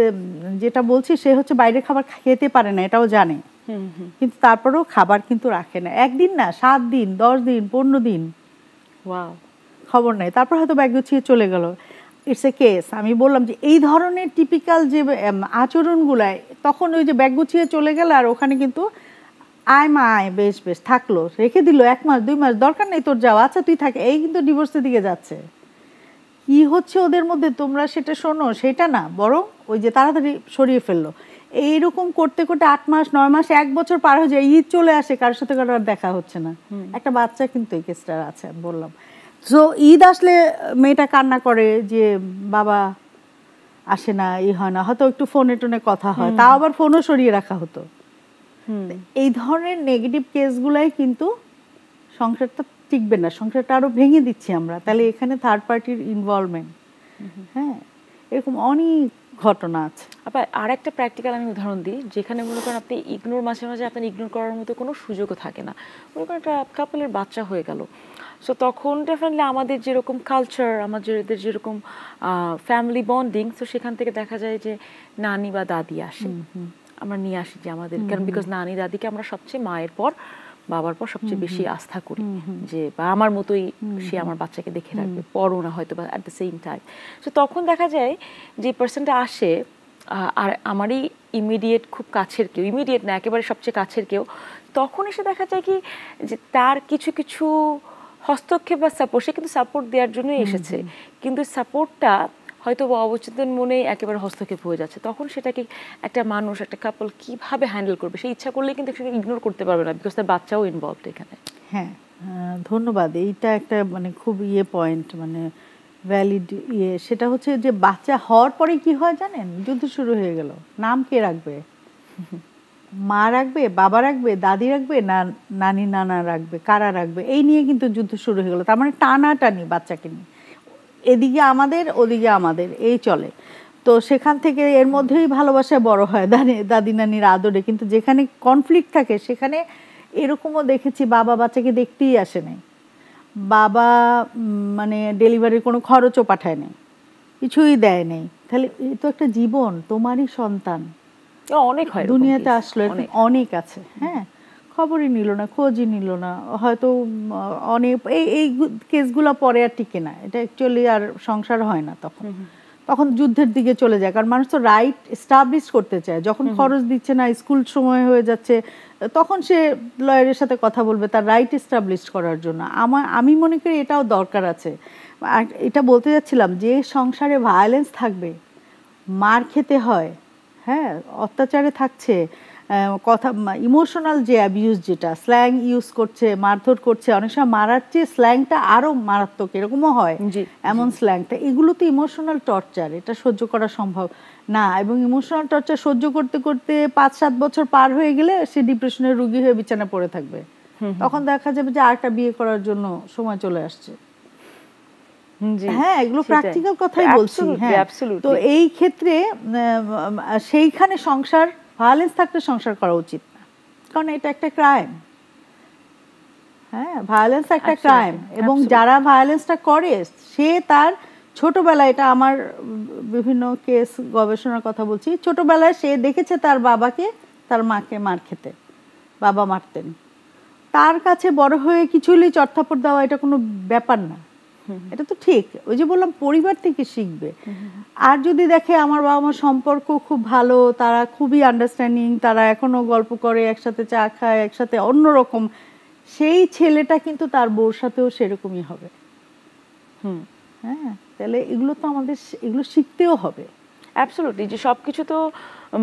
যেটা বলছি, সে হচ্ছে বাইরে খাবার খেতে পারে না, এটাও জানে, কিন্তু তারপরেও খাবার কিন্তু রাখে না, একদিন না 7 দিন 10 দিন 15 দিন, খবর নেই, তারপর হয়তো ব্যাগ গুছিয়ে চলে গেল। It's a case. আমি বললাম যে এই ধরনের টিপিক্যাল যে আচরণগুলাই, তখন ওই যে ব্যাগ গুছিয়ে চলে গেল আর ওখানে কিন্তু আয় মা আয়, বেশ বেশ থাকলো, রেখে দিল 1 মাস 2 মাস, দরকার নেই তোর যাওয়া, আচ্ছা তুই থাকে, এই কিন্তু ডিভোর্সের দিকে যাচ্ছে। কি হচ্ছে ওদের মধ্যে তোমরা সেটা শোনো, সেটা না, বরং ওই যে তাড়াতাড়ি সরিয়ে ফেললো। এইরকম করতে করতে 8 মাস 9 মাস 1 বছর পার হয়ে যায়, ঈদ চলে আসে, কারোর সাথে কারোর আর দেখা হচ্ছে না। একটা বাচ্চা কিন্তু এই কেসটা আছে, আমি বললাম। সো ঈদ আসলে মেয়েটা কান্না করে যে বাবা আসে না, এই হয় না, হয়তো একটু ফোনে টোনে কথা হয়, তাও আবার ফোনও সরিয়ে রাখা হতো। এই ধরনের নেগেটিভ কেসগুলাই কিন্তু সংসারটা টিকবে না, সংসারটা আরো ভেঙে দিচ্ছি আমরা। তাহলে এখানে থার্ড পার্টির ইনভলভমেন্ট, হ্যাঁ, এরকম অনেক ঘটনা আছে। আবার আর একটা প্র্যাকটিক্যাল আমি উদাহরণ দিই, যেখানে মনে করেন আপনি ইগনোর, মাঝে মাঝে আপনার ইগনোর করার মতো কোনো সুযোগও থাকে না। মনে করেন একটা কাপলের বাচ্চা হয়ে গেল, সো তখন ডেফিনেটলি আমাদের যেরকম কালচার, আমাদের যেরকম ফ্যামিলি বন্ডিং, তো সেখান থেকে দেখা যায় যে নানি বা দাদি আসে, আমরা নিয়ে আসি যে আমাদের, কারণ বিকজ নানি দাদিকে আমরা সবচেয়ে মায়ের পর বাবার পর সবচেয়ে বেশি আস্থা করি, যে বা আমার মতোই সে আমার বাচ্চাকে দেখে রাখবে, পরও না হয়তো বা at the same time. So তখন দেখা যায় যে পার্সনটা আসে, আর আমারই ইমিডিয়েট খুব কাছের কেউ, ইমিডিয়েট না একেবারে সবচেয়ে কাছের কেউ, তখন এসে দেখা যায় কি যে তার কিছু কিছু হস্তক্ষেপ বা সাপোর্ট, সে কিন্তু সাপোর্ট দেওয়ার জন্যই এসেছে, কিন্তু সাপোর্টটা হয়তো বা অবচেতন মনে একেবারে হস্তক্ষেপ হয়ে যাচ্ছে। তখন সেটাকে একটা মানুষ, একটা কাপল কিভাবে হ্যান্ডেল করবে? সে ইচ্ছা করলেই কিন্তু সেটাকে ইগনোর করতে পারবে না, বিকজ তার বাচ্চাও ইনভলভড এখানে। হ্যাঁ, ধন্যবাদ। এইটা একটা মানে খুব পয়েন্ট, মানে ভ্যালিড সেটা হচ্ছে যে বাচ্চা হওয়ার পরে কি হয় জানেন, যুদ্ধ শুরু হয়ে গেল। নাম কে রাখবে? মা রাখবে, বাবা রাখবে, দাদি রাখবে, না নানি নানা রাখবে, কারা রাখবে, এই নিয়ে কিন্তু যুদ্ধ শুরু হয়ে গেল। তার মানে টানাটানি বাচ্চাকে নিয়ে, এদিকে আমাদের ওদিকে আমাদের, এই চলে। তো সেখান থেকে এর মধ্যেই ভালোবাসায় বড় হয় দাদি নানির আদরে, কিন্তু যেখানে কনফ্লিক্ট থাকে সেখানে এরকমও দেখেছি বাবা বাচ্চাকে দেখতেই আসে নাই, বাবা মানে ডেলিভারির কোনো খরচও পাঠায় নাই, কিছুই দেয় নেই। তাহলে এই তো একটা জীবন, তোমারই সন্তান অনেক হয়, দুনিয়াতে আসলো, এরকম অনেক আছে। হ্যাঁ, খবরই নিল না, খোঁজই নিল না, হয়তো অনেক এই কেসগুলো পরে আর টিকে না, এটা অ্যাকচুয়ালি আর সংসার হয় না তখন। তখন যুদ্ধের দিকে চলে যায়, কারণ মানুষ তো রাইট এস্টাবলিশ করতে চায়। যখন খরচ দিচ্ছে না, স্কুল সময় হয়ে যাচ্ছে, তখন সে লয়ারের সাথে কথা বলবে তার রাইট এস্টাবলিশ করার জন্য। আমি মনে করি এটাও দরকার আছে। আর এটা বলতে যাচ্ছিলাম যে সংসারে ভায়োলেন্স থাকবে, মার খেতে হয়, হ্যাঁ, অত্যাচারে থাকছে, কথা ইমোশনাল যে অ্যাবিউজ, যেটা স্ল্যাং ইউজ করছে, মারধর করছে, অনেক সময় মারার চেয়ে স্ল্যাংটা আরও মারাত্মক, এরকমও হয়, এমন স্ল্যাংটা, এগুলো তো ইমোশনাল টর্চার, এটা সহ্য করা সম্ভব না। এবং ইমোশনাল টর্চার সহ্য করতে করতে 5-7 বছর পার হয়ে গেলে সে ডিপ্রেশনের রোগী হয়ে বিছানায় পড়ে থাকবে, তখন দেখা যাবে যে আরেকটা বিয়ে করার জন্য সময় চলে আসছে। হ্যাঁ, এগুলো প্র্যাকটিক্যাল কথাই বলছি। হ্যাঁ, তো এই ক্ষেত্রে সেইখানে সংসার ভায়োলেন্স থাকলে সংসার করা উচিত না, কারণ এটা একটা ক্রাইম। হ্যাঁ, ভায়োলেন্স একটা ক্রাইম, এবং যারা ভায়োলেন্সটা করে সে তার ছোটবেলায়, এটা আমার বিভিন্ন কেস গবেষণার কথা বলছি, ছোটবেলায় সে দেখেছে তার বাবাকে তার মাকে মার খেতে, বাবা মারতেন, তার কাছে বড় হয়ে কিছু হলেই চড়থাপ্পড় দেওয়া এটা কোনো ব্যাপার না, এটা তো ঠিক। ওই যে বললাম, পরিবার থেকে শিখবে। আর যদি দেখে আমার বাবা মার সম্পর্ক খুব ভালো, তারা খুবই আন্ডারস্ট্যান্ডিং, তারা এখনো গল্প করে, একসাথে চা খায়, একসাথে অন্যরকম, সেই ছেলেটা কিন্তু তার বউর সাথেও সেরকমই হবে। হ্যাঁ, তাহলে এগুলো তো আমাদের, এগুলো শিখতেও হবে। অ্যাবসলিউটলি, যে সবকিছু তো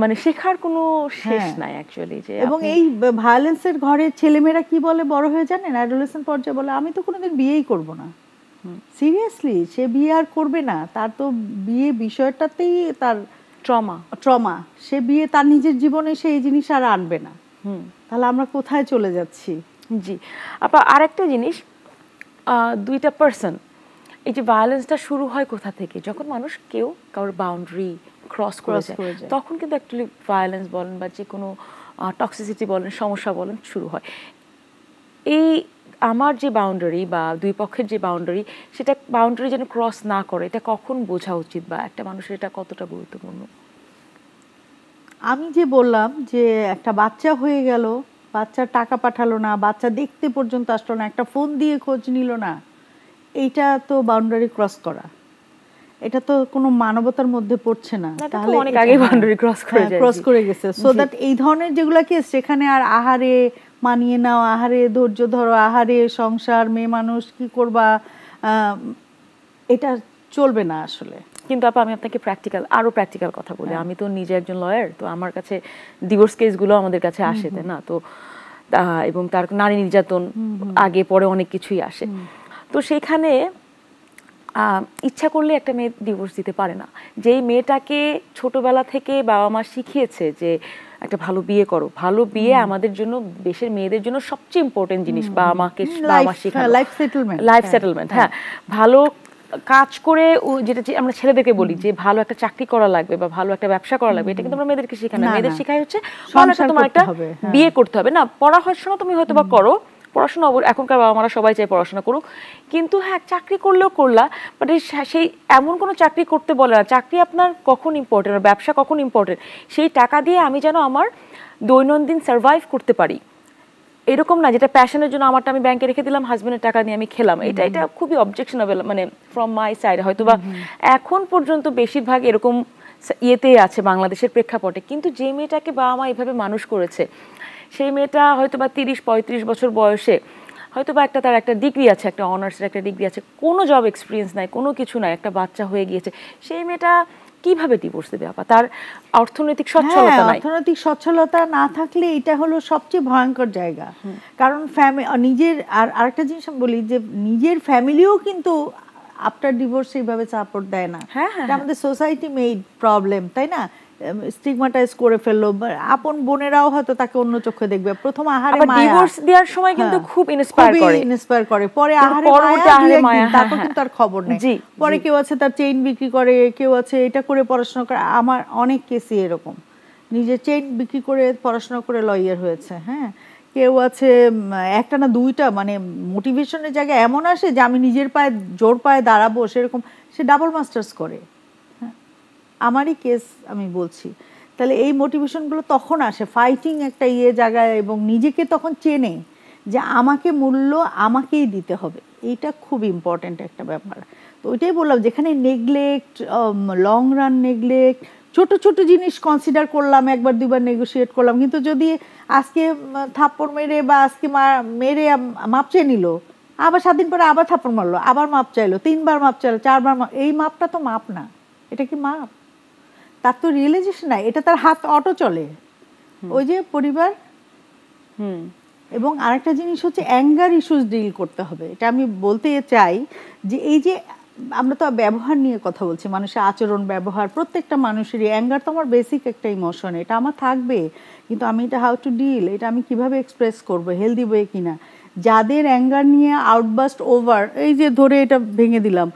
মানে শেখার কোনো শেষ নাই অ্যাকচুয়ালি। যে এবং এই ভায়োলেন্সের ঘরে ছেলেমেয়েরা কি বলে বড় হয়ে জানেন, অ্যাডোলেসেন্ট পর্যায়ে বলে আমি তো কোনোদিন বিয়েই করব না। সিরিয়াসলি, সে বিয়ে আর করবে না, তার তো বিয়ে বিষয়টাতেই তার ট্রমা, সে বিয়ে তার নিজের জীবনে সে এই জিনিস আর আনবে না। তাহলে আমরা কোথায় চলে যাচ্ছি? জি আপা, আরেকটা জিনিস, দুইটা পার্সন, এই যে ভায়োলেন্সটা শুরু হয় কোথা থেকে, যখন মানুষ কেউ কারোর বাউন্ডারি ক্রস করে যায়, তখন কিন্তু অ্যাকচুয়ালি ভায়োলেন্স বলেন বা যে কোনো টক্সিসিটি বলেন, সমস্যা বলেন, শুরু হয়। এই আমার যে বাউন্ডারি বা দুই পক্ষের যে বাউন্ডারি, সেটা বাউন্ডারি যেন ক্রস না করে, এটা কখন বোঝা উচিত বা একটা মানুষের এটা কতটা গুরুত্বপূর্ণ? আমি যে বললাম যে একটা বাচ্চা হয়ে গেল, বাচ্চার টাকা পাঠালো না, বাচ্চা দেখতে পর্যন্ত আসলো না, একটা ফোন দিয়ে খোঁজ নিল না, এইটা তো বাউন্ডারি ক্রস করা, এটা তো কোনো মানবতার মধ্যে পড়ছে না। তাহলে অনেক আগে বাউন্ডারি ক্রস করে গেছে। সো দ্যাট এই ধরনের যেগুলো কেস, সেখানে আর আহারে মানিয়ে নাও, আহারে ধৈর্য ধরো, আহারে সংসার, মেয়ে মানুষ কি করবা, এটা চলবে না আসলে। কিন্তু আপা, আমি আপনাকে আরো প্র্যাকটিক্যাল কথা বলি। আমি তো নিজে একজন লয়ার, তো আমার কাছে ডিভোর্স কেসগুলো আমাদের কাছে আসে, তাই না? তো এবং তার নারী নির্যাতন আগে পরে অনেক কিছুই আসে। তো সেখানে ইচ্ছা করলে একটা মেয়ে ডিভোর্স দিতে পারে না। যেই মেয়েটাকে ছোটবেলা থেকে বাবা মা শিখিয়েছে যে একটা ভালো বিয়ে করো, ভালো বিয়ে আমাদের জন্য, দেশের মেয়েদের জন্য সবচেয়ে ইম্পর্টেন্ট জিনিস, বাবা মা শেখানো, লাইফ সেটেলমেন্ট। হ্যাঁ, ভালো কাজ করে, যেটা আমরা ছেলেদেরকে বলি যে ভালো একটা চাকরি করা লাগবে বা ভালো একটা ব্যবসা করা লাগবে, এটা কিন্তু আমরা মেয়েদেরকে শেখাই না। মেয়েদের শেখাই হচ্ছে তোমার একটা বিয়ে করতে হবে। না, পড়াশোনা তুমি হয়তো বা করো, পড়াশোনা এখনকার বাবা মারা সবাই চাই পড়াশোনা করুক, কিন্তু হ্যাঁ, চাকরি করলেও করলা, বাট সেই এমন কোনো চাকরি করতে বলে না। চাকরি আপনার কখন ইম্পর্টেন্ট, ব্যবসা কখন ইম্পর্টেন্ট, সেই টাকা দিয়ে আমি যেন আমার দৈনন্দিন সার্ভাইভ করতে পারি, এরকম না যেটা প্যাশনের জন্য আমারটা আমি ব্যাংকে রেখে দিলাম, হাজবেন্ডের টাকা নিয়ে আমি খেলাম। এটা খুবই অবজেকশনেবল, মানে ফ্রম মাই সাইড। হয়তো বা এখন পর্যন্ত বেশিরভাগ এরকম ইয়েতে আছে বাংলাদেশের প্রেক্ষাপটে। কিন্তু যে মেয়েটাকে বাবা মা এভাবে মানুষ করেছে, সেই মেয়েটা হয়তো বা 30-35 বছর বয়সে হয়তো বা তার একটা ডিগ্রি আছে, একটা অনার্সের একটা ডিগ্রি আছে, কোনো জব এক্সপিরিয়েন্স নাই, কোনো কিছু নাই, একটা বাচ্চা হয়ে গিয়েছে, সেই মেয়েটা কিভাবে ডিভোর্স দেবে আপা? তার অর্থনৈতিক সচ্ছলতা নাই। অর্থনৈতিক সচ্ছলতা না থাকলে এটা হলো সবচেয়ে ভয়ঙ্কর জায়গা। কারণ নিজের, আর আরেকটা জিনিস আমি বলি যে নিজের ফ্যামিলিও কিন্তু আফটার ডিভোর্স এইভাবে সাপোর্ট দেয় না। আমাদের সোসাইটি মেড প্রবলেম, তাই না? স্টিগমাটাইজ করে ফেললো, আপন বোনেরাও হয়তো তাকে অন্য চোখে দেখবে। প্রথম আহারে মায়া, ডিভোর্স দেওয়ার সময় কিন্তু খুব ইন্সপায়ার করে, পরে আহারে মায়া, তারপর কিন্তু আর খবর নেই। পরে কেউ আছে তার চেইন বিক্রি করে, কেউ আছে এটা করে পড়াশোনা করে। আমার অনেক কেসই এরকম, নিজের চেইন বিক্রি করে পড়াশোনা করে লয়ার হয়েছে। হ্যাঁ, কেউ আছে একটা না দুইটা, মানে মোটিভেশনের জায়গায় এমন আসে যে আমি নিজের পায়ে, জোর পায়ে দাঁড়াবো, সেরকম সে ডাবল মাস্টার্স করে। আমারই কেস আমি বলছি। তাহলে এই মোটিভেশনগুলো তখন আসে, ফাইটিং একটা জায়গায়, এবং নিজেকে তখন চেনে যে আমাকে মূল্য আমাকেই দিতে হবে। এইটা খুব ইম্পর্ট্যান্ট একটা ব্যাপার। তো ওইটাই বললাম, যেখানে নেগলেক্ট, লং রান নেগলেক্ট, ছোট ছোট জিনিস কনসিডার করলাম, একবার দুবার নেগোশিয়েট করলাম, কিন্তু যদি আজকে থাপ্পড় মেরে বা আজকে মেরে মাপ চেয়ে নিল, আবার 7 দিন পরে আবার থাপ্পড় মারলো, আবার মাপ চাইলো, 3বার মাপ চাইলো, 4বার মাপ, এই মাপটা তো মাপ না। এটা কি মাপ? তার তো রিয়েলাইজেশন নাই, এটা তার হাত অটো চলে। ওই যে পরিবার। এবং আরেকটা জিনিস হচ্ছে অ্যাঙ্গার ইস্যুস ডিল করতে হবে। এটা আমি বলতে চাই যে এই যে আমরা তো ব্যবহার নিয়ে কথা বলছি, মানুষের আচরণ, ব্যবহার, প্রত্যেকটা মানুষেরই অ্যাঙ্গার তো আমার বেসিক একটা ইমোশন, এটা আমার থাকবে, কিন্তু আমি এটা হাউ টু ডিল, এটা আমি কিভাবে এক্সপ্রেস করবো, হেলদি ওয়ে কিনা। যাদের অ্যাঙ্গার নিয়ে আউটবাস্ট ওভার, এই যে ধরে এটা ভেঙে দিলাম,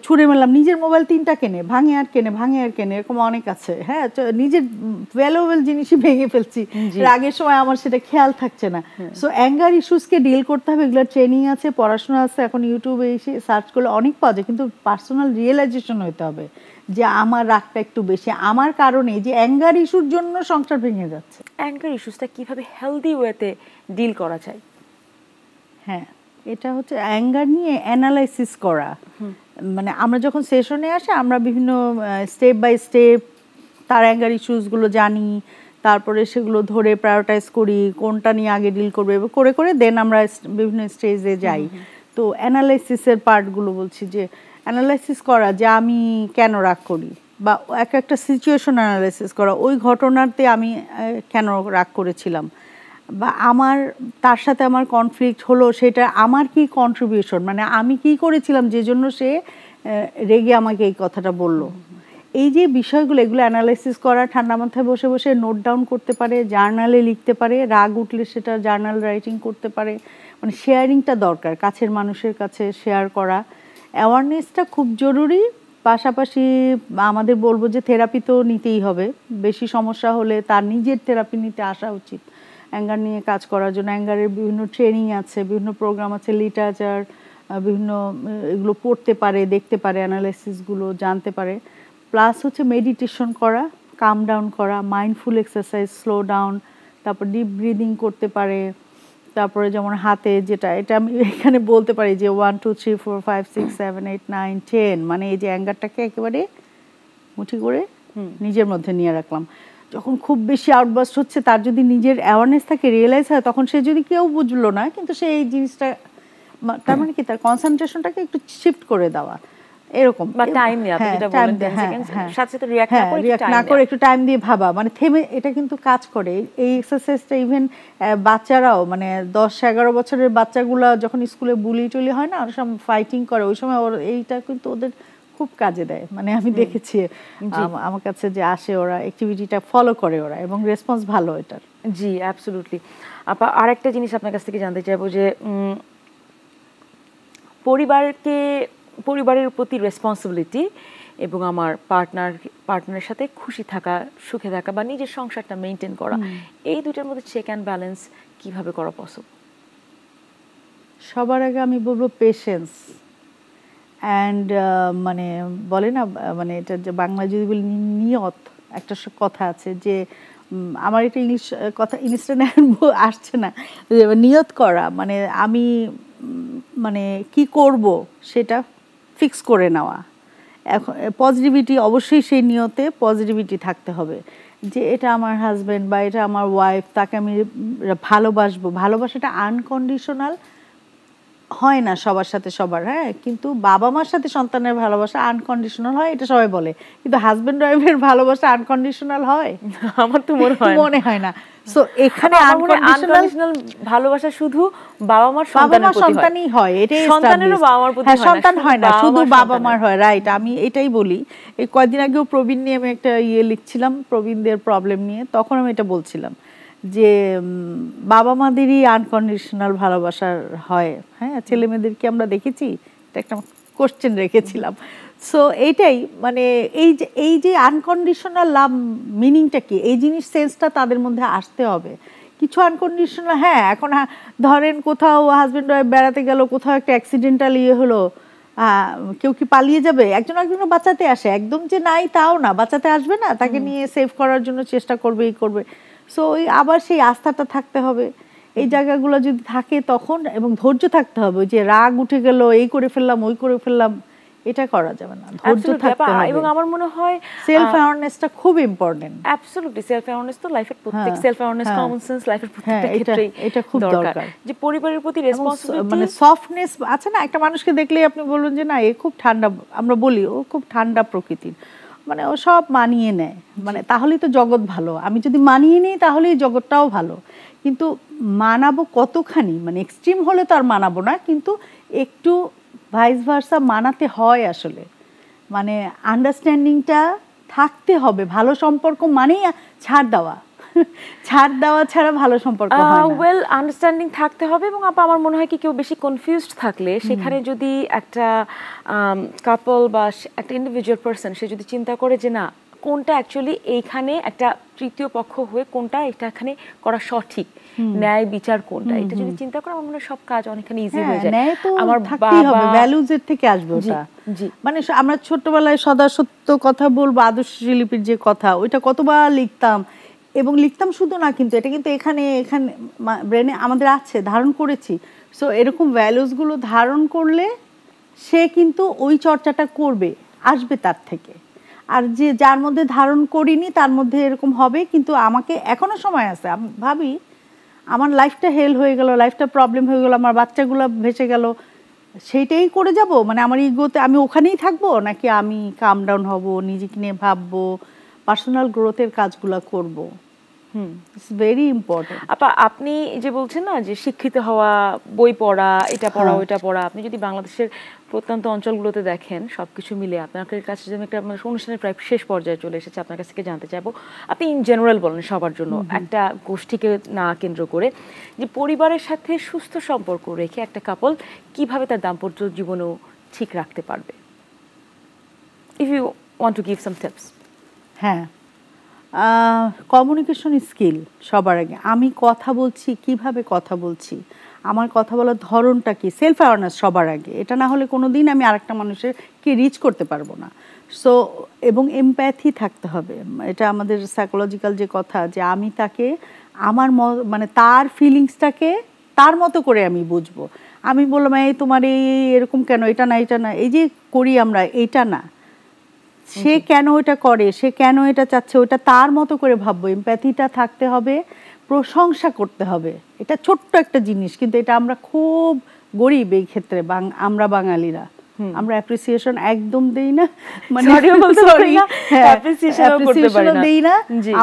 ছুঁড়ে মারলাম, নিজের মোবাইল 3টা কেনে, ভাঙে আর কেনে, এরকম অনেক আছে। হ্যাঁ, নিজের ভ্যালুয়েবল জিনিসই ভেঙে ফেলছি, আগের সময় আমার সেটা খেয়াল থাকছে না। সো অ্যাঙ্গার ইস্যুসকে ডিল করতে হবে, এগুলোর ট্রেনিং আছে, পড়াশোনা আছে, এখন ইউটিউবে এসে সার্চ করলে অনেক পাওয়া যায়, কিন্তু পার্সোনাল রিয়েলাইজেশন হতে হবে যে আমার রাগটা একটু বেশি, আমার কারণে যে অ্যাঙ্গার ইস্যুর জন্য সংসার ভেঙে যাচ্ছে। অ্যাঙ্গার ইস্যুসটা কিভাবে হেলদি ওয়েতে ডিল করা যায়? হ্যাঁ, এটা হচ্ছে অ্যাঙ্গার নিয়ে অ্যানালাইসিস করা। মানে আমরা যখন সেশনে আসে, আমরা বিভিন্ন স্টেপ বাই স্টেপ তার অ্যাঙ্গার ইস্যুসগুলো জানি, তারপরে সেগুলো ধরে প্রায়োরিটাইজ করি, কোনটা নিয়ে আগে ডিল করবে, করে করে দেন আমরা বিভিন্ন স্টেজে যাই। তো অ্যানালাইসিসের পার্টগুলো বলছি, যে অ্যানালাইসিস করা যে আমি কেন রাগ করি, বা একটা সিচুয়েশন অ্যানালাইসিস করা, ওই ঘটনাতে আমি কেন রাগ করেছিলাম, বা আমার তার সাথে আমার কনফ্লিক্ট হলো, সেটা আমার কি কন্ট্রিবিউশন, মানে আমি কি করেছিলাম যে জন্য সে রেগে আমাকে এই কথাটা বলল। এই যে বিষয়গুলো, এগুলো অ্যানালাইসিস করা, ঠান্ডা মাথায় বসে বসে নোট ডাউন করতে পারে, জার্নালে লিখতে পারে, রাগ উঠলে সেটা জার্নাল রাইটিং করতে পারে, মানে শেয়ারিংটা দরকার, কাছের মানুষের কাছে শেয়ার করা, অ্যাওয়ারনেসটা খুব জরুরি। পাশাপাশি আমাদের বলবো যে থেরাপি তো নিতেই হবে, বেশি সমস্যা হলে তার নিজের থেরাপি নিতে আসা উচিত অ্যাঙ্গার নিয়ে কাজ করার জন্য। অ্যাঙ্গারের বিভিন্ন ট্রেনিং আছে, বিভিন্ন প্রোগ্রাম আছে, লিটারেচার, বিভিন্ন এগুলো পড়তে পারে, দেখতে পারে, অ্যানালাইসিসগুলো জানতে পারে। প্লাস হচ্ছে মেডিটেশন করা, কাম ডাউন করা, মাইন্ডফুল এক্সারসাইজ, স্লো ডাউন, তারপর ডিপ ব্রিদিং করতে পারে। তারপরে যেমন হাতে যেটা, এটা আমি এখানে বলতে পারি যে 1 2 3 4 5 6 7 8 9 10, মানে এই যে অ্যাঙ্গারটাকে একেবারে মুঠি করে নিজের মধ্যে নিয়ে রাখলাম। যখন খুব বেশি আউটবাস্ট হচ্ছে, তার যদি নিজের অ্যাওয়ারনেস থাকে, রিয়েলাইজ হয়, তখন সে যদি কেউ বুঝলো না, কিন্তু সে এই জিনিসটা, তার মানে কি, তার কনসেন্ট্রেশনটাকে একটু শিফট করে দেওয়া, এরকম, বা টাইম দেয়া, আপনি যেটা বলেন 10 সেকেন্ড সাথে সাথে রিঅ্যাক্ট না করে একটু টাইম দিয়ে ভাবা, মানে থেমে, এটা কিন্তু কাজ করে এই এক্সারসাইজটা। ইভেন বাচ্চারাও, মানে 10-11 বছরের বাচ্চাগুলো যখন স্কুলে বুলি টুলি হয় না, অনেক সময় ফাইটিং করে, ওই সময় এইটা কিন্তু ওদের খুব কাজে দেয়। মানে আমি দেখেছি আমার কাছে যে আসে, ওরা অ্যাক্টিভিটিটা ফলো করে ওরা, এবং রেসপন্স ভালো এটার। জি, অ্যাবসলিউটলি। আপা, আরেকটা জিনিস আপনার কাছ থেকে জানতে চাইবো যে পরিবারের প্রতি রেসপন্সিবিলিটি এবং আমার পার্টনারের সাথে খুশি থাকা, সুখে থাকা, বা নিজের সংসারটা মেনটেন করা, এই দুইটার মধ্যে চেক অ্যান্ড ব্যালেন্স কিভাবে করা পসিবল? সবার আগে আমি বলবো পেশেন্স অ্যান্ড, মানে বলে না, মানে এটা যে বাংলা যদি বলি নিয়ত, একটা কথা আছে যে, আমার এটা ইংলিশ কথা ইনস্ট্যান্ট আসছে না, নিয়ত করা, মানে আমি মানে কি করব সেটা ফিক্স করে নেওয়া। এখন পজিটিভিটি, অবশ্যই সেই নিয়তে পজিটিভিটি থাকতে হবে, যে এটা আমার হাজব্যান্ড বা এটা আমার ওয়াইফ, তাকে আমি ভালোবাসবো। ভালোবাসাটা আনকন্ডিশনাল হয় না সবার সাথে সবার, হ্যাঁ, কিন্তু বাবা মার সাথে সন্তানের ভালোবাসা আনকন্ডিশনাল হয়, এটা সবাই বলে, কিন্তু হাজবেন্ড ওয়াইফের ভালোবাসা আনকন্ডিশনাল হয়? আমার তো মনে হয় না। সো এখানে আনকন্ডিশনাল ভালোবাসা শুধু বাবা মার সন্তানই হয়, এটাই সন্তানেরও বাবা মার প্রতি হয় না, সন্তান হয় না, শুধু বাবা মার হয়, রাইট। আমি এটাই বলি, এই কয়েকদিন আগেও প্রবীণ নিয়ে আমি একটা লিখছিলাম, প্রবীণদের প্রবলেম নিয়ে, তখন আমি এটা বলছিলাম যে বাবা মাদেরই আনকন্ডিশনাল ভালোবাসার হয়, হ্যাঁ, ছেলে মেয়েদেরকে আমরা দেখেছি, এটা একটা কোশ্চেন রেখেছিলাম। সো এইটাই, মানে এই যে আনকন্ডিশনাল লাভ মিনিংটা কি, এই জিনিস সেন্সটা তাদের মধ্যে আসতে হবে। কিছু আনকন্ডিশনাল, হ্যাঁ, এখন ধরেন কোথাও হাজব্যান্ড ওয়াইফ বেড়াতে গেল, কোথাও একটা অ্যাক্সিডেন্টাল হলো, কেউ কি পালিয়ে যাবে, একজন একজনকে বাঁচাতে আসে, একদম যে নাই তাও না, বাঁচাতে আসবে না, তাকে নিয়ে সেভ করার জন্য চেষ্টা করবে, এই করবে। সো ওই আবার সেই আস্থাটা থাকতে হবে, এই জায়গাগুলো যদি থাকে তখন, এবং ধৈর্য থাকতে হবে। ওই যে রাগ উঠে গেল, এই করে ফেললাম, ওই করে ফেললাম, এটা করা যাবে না, ধৈর্য থাকতে হবে। এবং আমার মনে হয় সেলফ অ্যাওয়ারনেসটা খুব ইম্পর্টেন্ট। অ্যাবসলিউটলি সেলফ অ্যাওয়ারনেস তো লাইফের প্রত্যেক, সেলফ অ্যাওয়ারনেস, কমন সেন্স লাইফের প্রত্যেকটা ক্ষেত্রেই এটা খুব দরকার। যে পরিবারের প্রতি রেসপন্সিবিলিটি, মানে সফটনেস আছে না, একটা মানুষকে দেখলেই আপনি বলবেন যে না এ খুব ঠান্ডা, আমরা বলি ও খুব ঠান্ডা প্রকৃতির, মানে ও সব মানিয়ে নেয়, মানে তাহলেই তো জগৎ ভালো। আমি যদি মানিয়ে নিই তাহলেই জগৎটাও ভালো। কিন্তু মানাবো কতখানি, মানে এক্সট্রিম হলে তো আর মানাবো না, কিন্তু একটু ভাইস ভার্সা মানাতে হয় আসলে, মানে আন্ডারস্ট্যান্ডিংটা থাকতে হবে। ভালো সম্পর্ক মানেই ছাড় দেওয়া, ছাড় দেওয়া ছাড়া ভালো সম্পর্ক হয় না। ওয়েল আন্ডারস্ট্যান্ডিং থাকতে হবে। এবং আপা আমার মনে হয় কি কেউ বেশি কনফিউজড থাকলে সেখানে যদি একটা কাপল বা একটা ইন্ডিভিজুয়াল পারসন সে যদি চিন্তা করে যে না কোনটা অ্যাকচুয়ালি এইখানে একটা তৃতীয় পক্ষ হয়ে কোনটা এটা এখানে করা সঠিক, ন্যায় বিচার কোনটা, এটা যদি চিন্তা করে আমার মনে হয় সব কাজ অনেকখানি ইজি হয়ে যায়। ন্যায় তো থাকতেই হবে, ভ্যালুজ এর থেকে আসবে ওটা। মানে আমরা ছোটবেলায় সদা সত্য কথা বলবো, আদর্শ শিল্পীর যে কথা, ওইটা কতবার লিখতাম, এবং লিখতাম শুধু না, কিন্তু এটা কিন্তু এখানে এখানে ব্রেনে আমাদের আছে, ধারণ করেছি। সো এরকম ভ্যালুসগুলো ধারণ করলে সে কিন্তু ওই চর্চাটা করবে, আসবে তার থেকে। আর যে যার মধ্যে ধারণ করিনি তার মধ্যে এরকম হবে, কিন্তু আমাকে এখনো সময় আছে। আমি ভাবি আমার লাইফটা হেল হয়ে গেল, লাইফটা প্রবলেম হয়ে গেল, আমার বাচ্চাগুলো ভেসে গেল, সেইটাই করে যাব, মানে আমার ইগোতে আমি ওখানেই থাকবো, নাকি আমি কাম ডাউন হব, নিজেকে নিয়ে ভাববো, পার্সোনাল গ্রোথের কাজগুলো করব। It's very important. আপা আপনি যে বলছেন না যে শিক্ষিত হওয়া, বই পড়া, এটা পড়া ওইটা পড়া, আপনি যদি বাংলাদেশের প্রত্যন্ত অঞ্চলগুলোতে দেখেন সবকিছু মিলে আপনার কাছে যেমন একটা অনুষ্ঠানের প্রায় শেষ পর্যায়ে চলে এসেছে, আপনার কাছ থেকে জানতে চাইবো আপনি ইন জেনারেল বলেন সবার জন্য, একটা গোষ্ঠীকে না কেন্দ্র করে, যে পরিবারের সাথে সুস্থ সম্পর্ক রেখে একটা কাপল কিভাবে তার দাম্পত্য জীবনও ঠিক রাখতে পারবে, if you want to give some tips. হ্যাঁ, কমিউনিকেশন স্কিল সবার আগে। আমি কথা বলছি, কিভাবে কথা বলছি, আমার কথা বলার ধরনটা কি, সেলফ অ্যাওয়ারনেস সবার আগে। এটা না হলে কোনো দিন আমি আরেকটা মানুষকে রিচ করতে পারবো না। সো এবং এমপ্যাথি থাকতে হবে। এটা আমাদের সাইকোলজিক্যাল যে কথা, যে আমি তাকে আমার মানে তার ফিলিংসটাকে তার মতো করে আমি বুঝবো। আমি বললাম এই তোমার এরকম কেন, এটা না এটা না, এই যে করি আমরা, এইটা না, সে কেন এটা করে, সে কেন এটা চাচ্ছে, ওটা তার মতো করে ভাববো। এমপ্যাথিটা থাকতে হবে, প্রশংসা করতে হবে। এটা ছোট্ট একটা জিনিস, কিন্তু এটা আমরা খুব গরিব এই ক্ষেত্রে, আমরা বাঙালিরা। আমরা অ্যাপ্রিসিয়েশন একদম দেই না, মানে অ্যাপ্রিসিয়েশনও দেই না।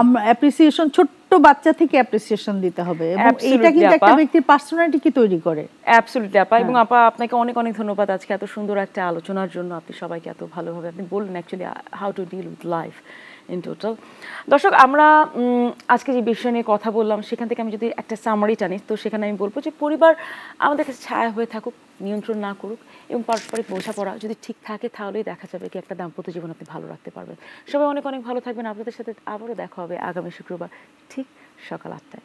আমরা অ্যাপ্রিসিয়েশন ছোট্ট বাচ্চা থেকে অ্যাপ্রিসিয়েশন দিতে হবে, এবং এটা কিন্তু একটা ব্যক্তির পার্সোনালিটিকে তৈরি করে। অ্যাবসলিউটলি আপা। এবং আপা আপনাকে অনেক অনেক ধন্যবাদ আজকে এত সুন্দর একটা আলোচনার জন্য। আপনি সবাইকে এত ভালোভাবে আপনি বললেন actually how to deal with life in total. দর্শক, আমরা আজকে যে বিষয় নিয়ে কথা বললাম সেখান থেকে আমি যদি একটা সামারি টানি, তো সেখানে আমি বলবো যে পরিবার আমাদের কাছে ছায়া হয়ে থাকুক, নিয়ন্ত্রণ না করুক, এবং পারস্পরিক বোঝাপড়া যদি ঠিক থাকে তাহলেই দেখা যাবে কি একটা দাম্পত্য জীবন আপনি ভালো রাখতে পারবেন। সবাই অনেক অনেক ভালো থাকবেন। আপনাদের সাথে আবারও দেখা হবে আগামী শুক্রবার ঠিক সকাল 8টায়।